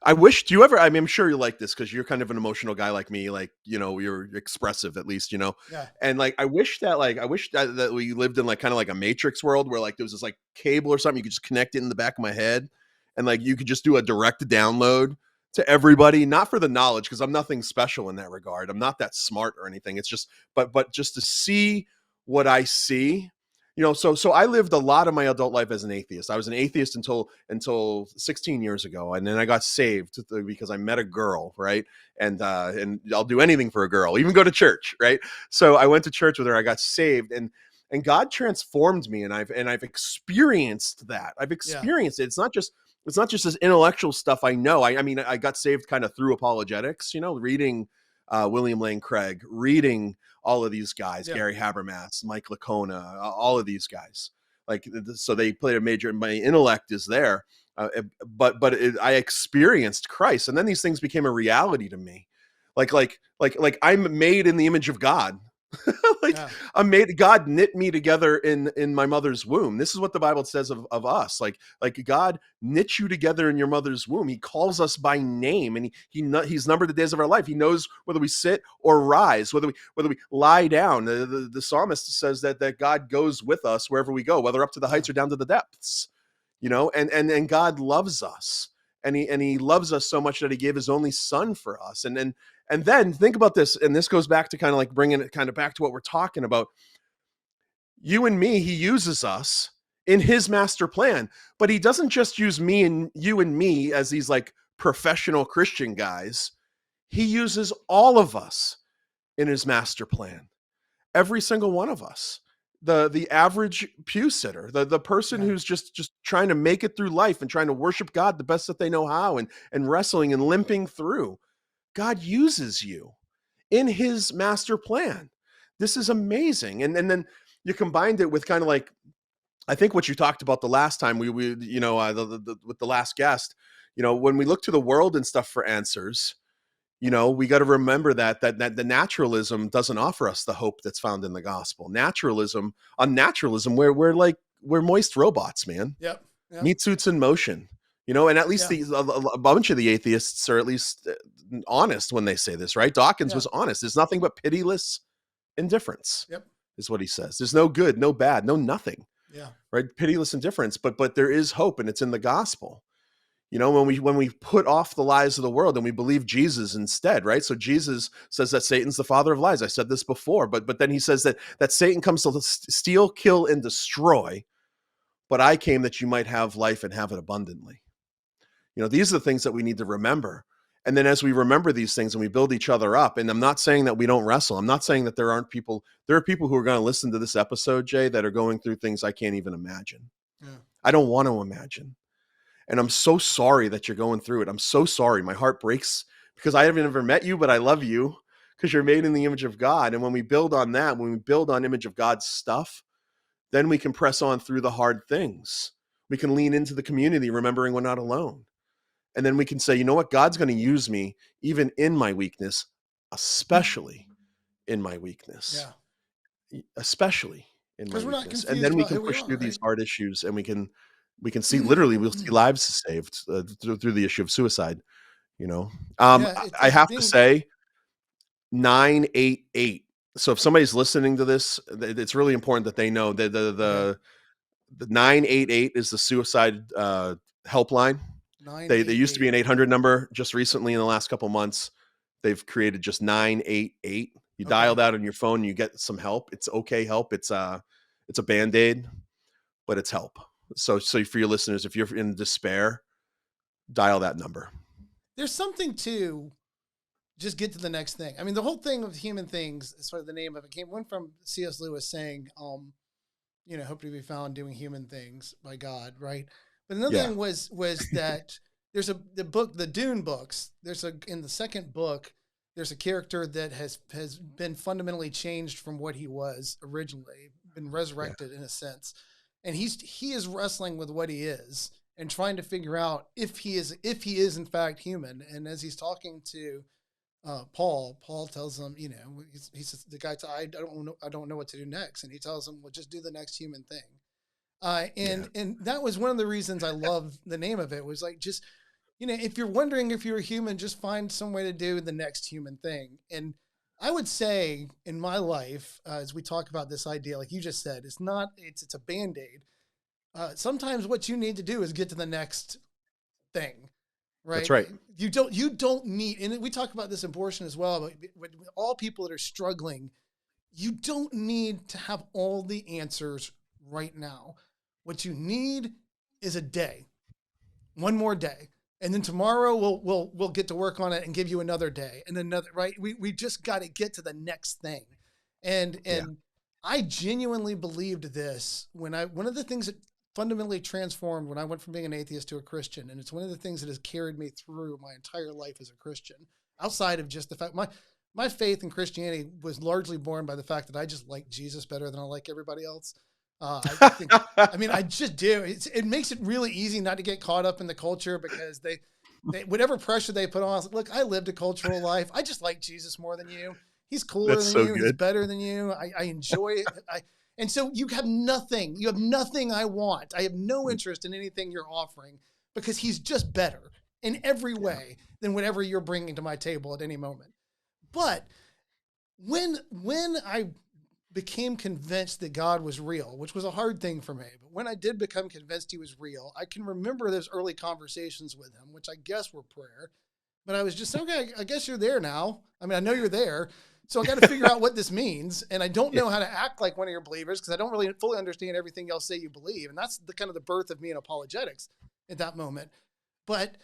I wish, do you ever, I mean, I'm sure you like this because you're kind of an emotional guy like me, like, you know, you're expressive at least, you know. Yeah. And like, I wish that we lived in like kind of like a Matrix world where like there was this like cable or something, you could just connect it in the back of my head, and like you could just do a direct download to everybody, not for the knowledge, because I'm nothing special in that regard. I'm not that smart or anything. It's just, but just to see what I see. You know, so I lived a lot of my adult life as an atheist. I was an atheist until 16 years ago, and then I got saved because I met a girl, right? And I'll do anything for a girl, even go to church, right? So I went to church with her. I got saved, and God transformed me, and I've experienced that. I've experienced it. It's not just this intellectual stuff I know. I mean, I got saved kind of through apologetics, you know, reading William Lane Craig, reading all of these guys, Gary Habermas, Mike Lacona, all of these guys. Like, so they played a major, my intellect is there. But I experienced Christ, and then these things became a reality to me. Like I'm made in the image of God. I'm made, God knit me together in my mother's womb. This is what the Bible says of us. Like God knit you together in your mother's womb. He calls us by name, and he's numbered the days of our life. He knows whether we sit or rise, whether we lie down. The psalmist says that God goes with us wherever we go, whether up to the heights or down to the depths. You know, and God loves us, and he loves us so much that he gave his only son for us. And then think about this, and this goes back to kind of like bringing it kind of back to what we're talking about. You and me, he uses us in his master plan, but he doesn't just use me and you and me as these like professional Christian guys. He uses all of us in his master plan. Every single one of us. The average pew sitter, the person who's just trying to make it through life and trying to worship God the best that they know how, and wrestling and limping through. God uses you in his master plan. This is amazing. And then you combined it with kind of like, I think what you talked about the last time we you know, with the last guest, you know, when we look to the world and stuff for answers, you know, we got to remember that the naturalism doesn't offer us the hope that's found in the gospel. Naturalism, we're moist robots, man. Yep. Meat suits in motion. You know, and at least a bunch of the atheists are at least honest when they say this, right? Dawkins was honest. There's nothing but pitiless indifference. Yep. is what he says. There's no good, no bad, no nothing. Yeah. Right? Pitiless indifference, but there is hope, and it's in the gospel. You know, when we put off the lies of the world and we believe Jesus instead, right? So Jesus says that Satan's the father of lies. I said this before, but then he says that Satan comes to steal, kill, and destroy, but I came that you might have life and have it abundantly. You know, these are the things that we need to remember. And then as we remember these things and we build each other up, and I'm not saying that we don't wrestle. I'm not saying that there are people who are going to listen to this episode, Jay, that are going through things I can't even imagine. Yeah. I don't want to imagine. And I'm so sorry that you're going through it. I'm so sorry. My heart breaks because I haven't ever met you, but I love you because you're made in the image of God. And when we build on that, when we build on image of God's stuff, then we can press on through the hard things. We can lean into the community, remembering we're not alone. And then we can say, you know what? God's going to use me even in my weakness, especially in my weakness. Yeah. Especially in my Because we're not weakness. confused And then we about can who we push are, through right? these hard issues, and we can see, literally, we'll see lives saved through the issue of suicide. You know, Yeah, I have being, to say 988. So if somebody's listening to this, it's really important that they know that the 988 is the suicide helpline. They used to be an 800 number. Just recently, in the last couple months, they've created just 988. You dial that on your phone, and you get some help. It's okay help. It's a Band-Aid, but it's help. So for your listeners, if you're in despair, dial that number. There's something to just get to the next thing. I mean, the whole thing of HumanThings, as far as the name of it, went from C.S. Lewis saying, you know, hope to be found doing human things by God, right? But another thing was that there's the book, the Dune books. In the second book, there's a character that has been fundamentally changed from what he was originally, been resurrected in a sense, and he is wrestling with what he is and trying to figure out if he is in fact human. And as he's talking to Paul tells him, you know, he's the guy. I don't know what to do next, and he tells him, well, just do the next human thing. And that was one of the reasons I love the name of it. Was like, just, you know, if you're wondering if you're a human, just find some way to do the next human thing. And I would say in my life, as we talk about this idea, like you just said, it's a Band-Aid. Sometimes what you need to do is get to the next thing. Right. That's right. You don't need, and we talk about this in abortion as well, but with all people that are struggling, you don't need to have all the answers right now. What you need is a day, one more day. And then tomorrow we'll get to work on it and give you another day and another, right? We just got to get to the next thing. And I genuinely believed this one of the things that fundamentally transformed when I went from being an atheist to a Christian. And it's one of the things that has carried me through my entire life as a Christian, outside of just the fact my faith in Christianity was largely born by the fact that I just like Jesus better than I like everybody else. I just do. It makes it really easy not to get caught up in the culture, because they whatever pressure they put on, I was like, look, I lived a cultural life. I just like Jesus more than you. He's cooler than you. Good. He's better than you. I enjoy it. And so you have nothing. You have nothing I want. I have no interest in anything you're offering, because he's just better in every way than whatever you're bringing to my table at any moment. But when I became convinced that God was real, which was a hard thing for me, but when I did become convinced he was real, I can remember those early conversations with him, which I guess were prayer. But I was just, okay, I guess you're there now. I mean, I know you're there. So I got to figure out what this means. And I don't know how to act like one of your believers, because I don't really fully understand everything y'all say you believe. And that's the kind of the birth of me in apologetics at that moment. But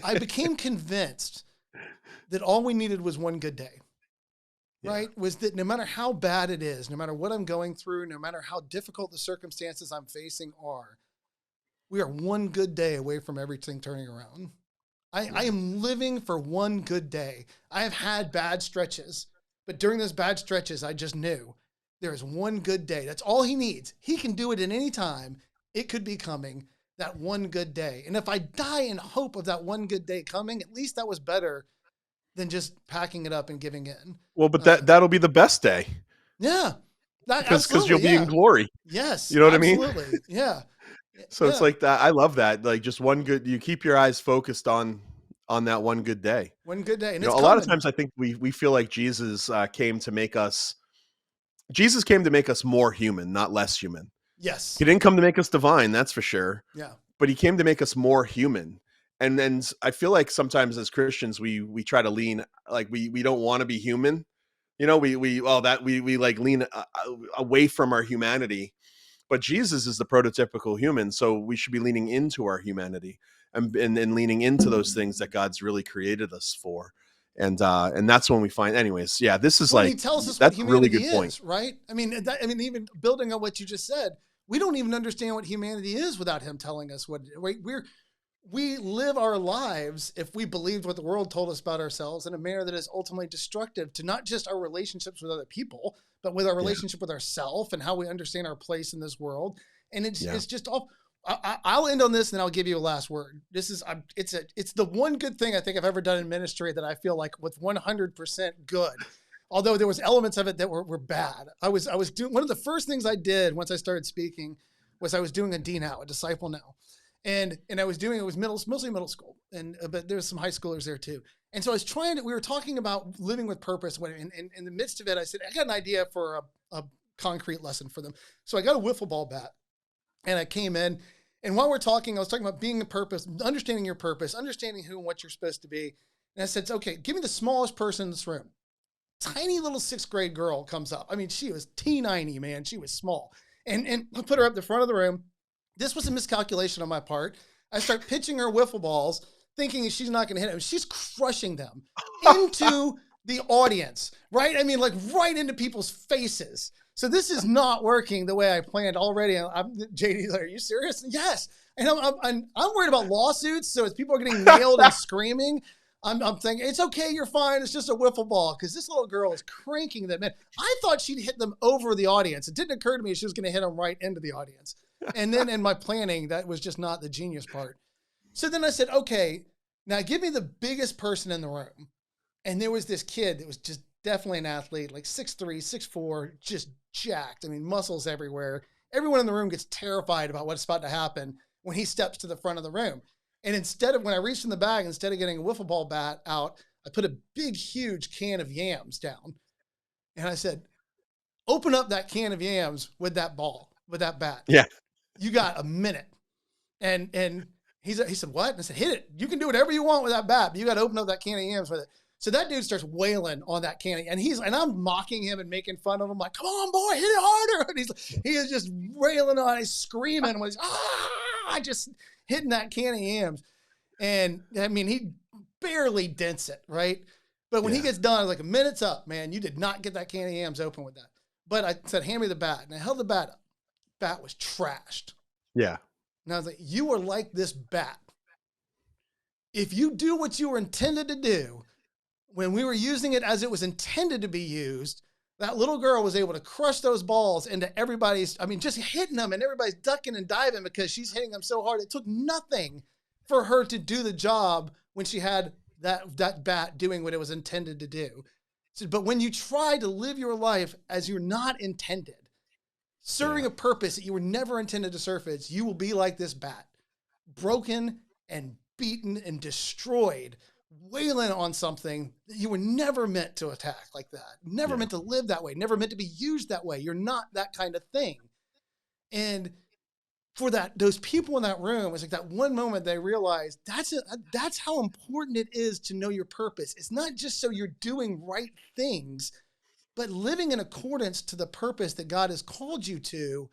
I became convinced that all we needed was one good day, right? Was that no matter how bad it is, no matter what I'm going through, no matter how difficult the circumstances I'm facing are, we are one good day away from everything turning around. I am living for one good day. I have had bad stretches, but during those bad stretches, I just knew there is one good day. That's all he needs. He can do it at any time. It could be coming, that one good day. And if I die in hope of that one good day coming, at least that was better than just packing it up and giving in. Well, but that'll be the best day. Yeah. Because you'll be in glory. Yes. You know what I mean? Absolutely. Yeah. So it's like that. I love that. Like, just one good, you keep your eyes focused on that one good day. One good day. And a lot of times I think we feel like Jesus came to make us Jesus came to make us more human, not less human. Yes. He didn't come to make us divine, that's for sure. Yeah. But he came to make us more human. And then I feel like sometimes as Christians, we try to lean, like we don't want to be human. You know, we like lean away from our humanity. But Jesus is the prototypical human, so we should be leaning into our humanity and leaning into those things that God's really created us for. And that's when we find, anyways. Yeah, this is Well, like, he tells us that's what a really humanity good point. is, right? I mean, even building on what you just said, we don't even understand what humanity is without him telling us what we live our lives if we believed what the world told us about ourselves in a manner that is ultimately destructive to not just our relationships with other people, but with our relationship with ourselves and how we understand our place in this world. And it's just all. I'll end on this and then I'll give you a last word. This is it's the one good thing I think I've ever done in ministry that I feel like with 100% good. Although there was elements of it that were bad. I was doing one of the first things I did once I started speaking was I was doing a D now, a disciple now. And I was doing, it was mostly middle school, but there was some high schoolers there too. And so I was we were talking about living with purpose. When in the midst of it, I said, I got an idea for a concrete lesson for them. So I got a wiffle ball bat and I came in, and while we're talking, I was talking about being a purpose, understanding your purpose, understanding who and what you're supposed to be. And I said, okay, give me the smallest person in this room. Tiny little 6th grade girl comes up. I mean, she was teeny, man. She was small. And I put her up the front of the room. This was a miscalculation on my part. I start pitching her wiffle balls, thinking she's not going to hit them. She's crushing them into the audience, right? I mean, like right into people's faces. So this is not working the way I planned already. JD, are you serious? Yes. And I'm worried about lawsuits. So as people are getting nailed and screaming, I'm thinking, it's okay, you're fine. It's just a wiffle ball. Because this little girl is cranking them in. I thought she'd hit them over the audience. It didn't occur to me she was going to hit them right into the audience. And then in my planning, that was just not the genius part. So then I said, okay, now give me the biggest person in the room. And there was this kid that was just definitely an athlete, like 6'3", 6'4", just jacked. I mean, muscles everywhere. Everyone in the room gets terrified about what's about to happen when he steps to the front of the room. And when I reached in the bag, instead of getting a wiffle ball bat out, I put a big, huge can of yams down. And I said, open up that can of yams with that bat. Yeah. You got a minute. And he said, what? And I said, hit it. You can do whatever you want with that bat, but you got to open up that can of yams with it. So that dude starts wailing on that can. And I'm mocking him and making fun of him. Like, come on, boy, hit it harder. And he is just railing on, he's screaming. When he's, just hitting that can of yams. And I mean, he barely dents it, right? But when he gets done, I was like, a minute's up, man. You did not get that can of yams open with that. But I said, hand me the bat. And I held the bat up. Bat was trashed. Yeah. And I was like, you are like this bat. If you do what you were intended to do, when we were using it as it was intended to be used, that little girl was able to crush those balls into everybody's, I mean, just hitting them, and everybody's ducking and diving because she's hitting them so hard. It took nothing for her to do the job when she had that bat doing what it was intended to do. So, but when you try to live your life as you're not intended, serving a purpose that you were never intended to surface, you will be like this bat, broken and beaten and destroyed, wailing on something that you were never meant to attack like that, never meant to live that way, never meant to be used that way. You're not that kind of thing. And for those people in that room, it's like that one moment they realized that's how important it is to know your purpose. It's not just so you're doing right things, but living in accordance to the purpose that God has called you to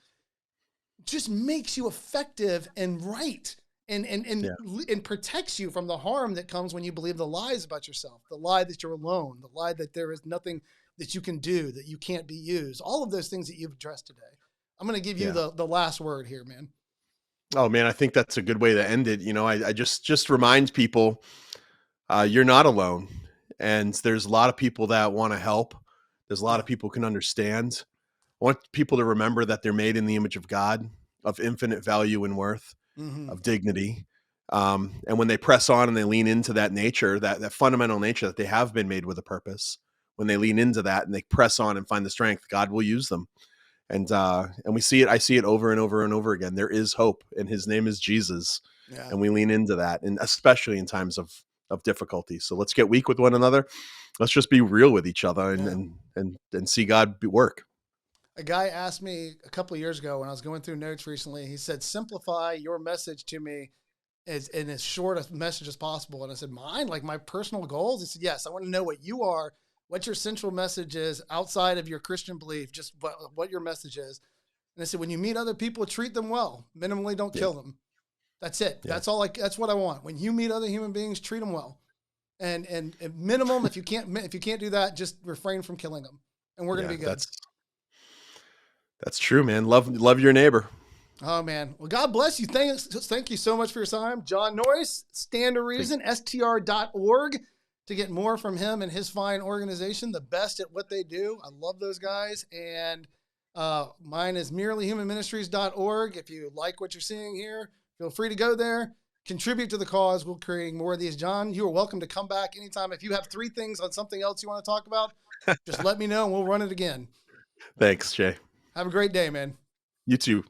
just makes you effective and right and protects you from the harm that comes when you believe the lies about yourself, the lie that you're alone, the lie that there is nothing that you can do, that you can't be used, all of those things that you've addressed today. I'm going to give you the last word here, man. Oh man, I think that's a good way to end it. You know, I just remind people, you're not alone, and there's a lot of people that want to help. There's a lot of people who can understand. I want people to remember that they're made in the image of God, of infinite value and worth, of dignity. And when they press on and they lean into that nature, that fundamental nature that they have been made with a purpose, when they lean into that and they press on and find the strength, God will use them. And we see it. I see it over and over and over again. There is hope, and his name is Jesus. Yeah. And we lean into that, and especially in times of difficulty. So let's get weak with one another. Let's just be real with each other and see God work. A guy asked me a couple of years ago when I was going through notes recently, he said, simplify your message to me in as short a message as possible. And I said, mine, like my personal goals? He said, yes, I want to know what you are, what your central message is outside of your Christian belief, just what your message is. And I said, when you meet other people, treat them well, minimally don't kill them. That's it. Yeah. That's what I want. When you meet other human beings, treat them well. And minimum, if you can't do that, just refrain from killing them. And we're going to be good. That's true, man. Love your neighbor. Oh, man. Well, God bless you. Thank you so much for your time. John Noyes, Stand to Reason, str.org, to get more from him and his fine organization, the best at what they do. I love those guys. And mine is merelyhumanministries.org. If you like what you're seeing here, feel free to go there, contribute to the cause. We're creating more of these. John, you are welcome to come back anytime. If you have 3 things on something else you want to talk about, just let me know and we'll run it again. Thanks, Jay. Have a great day, man. You too.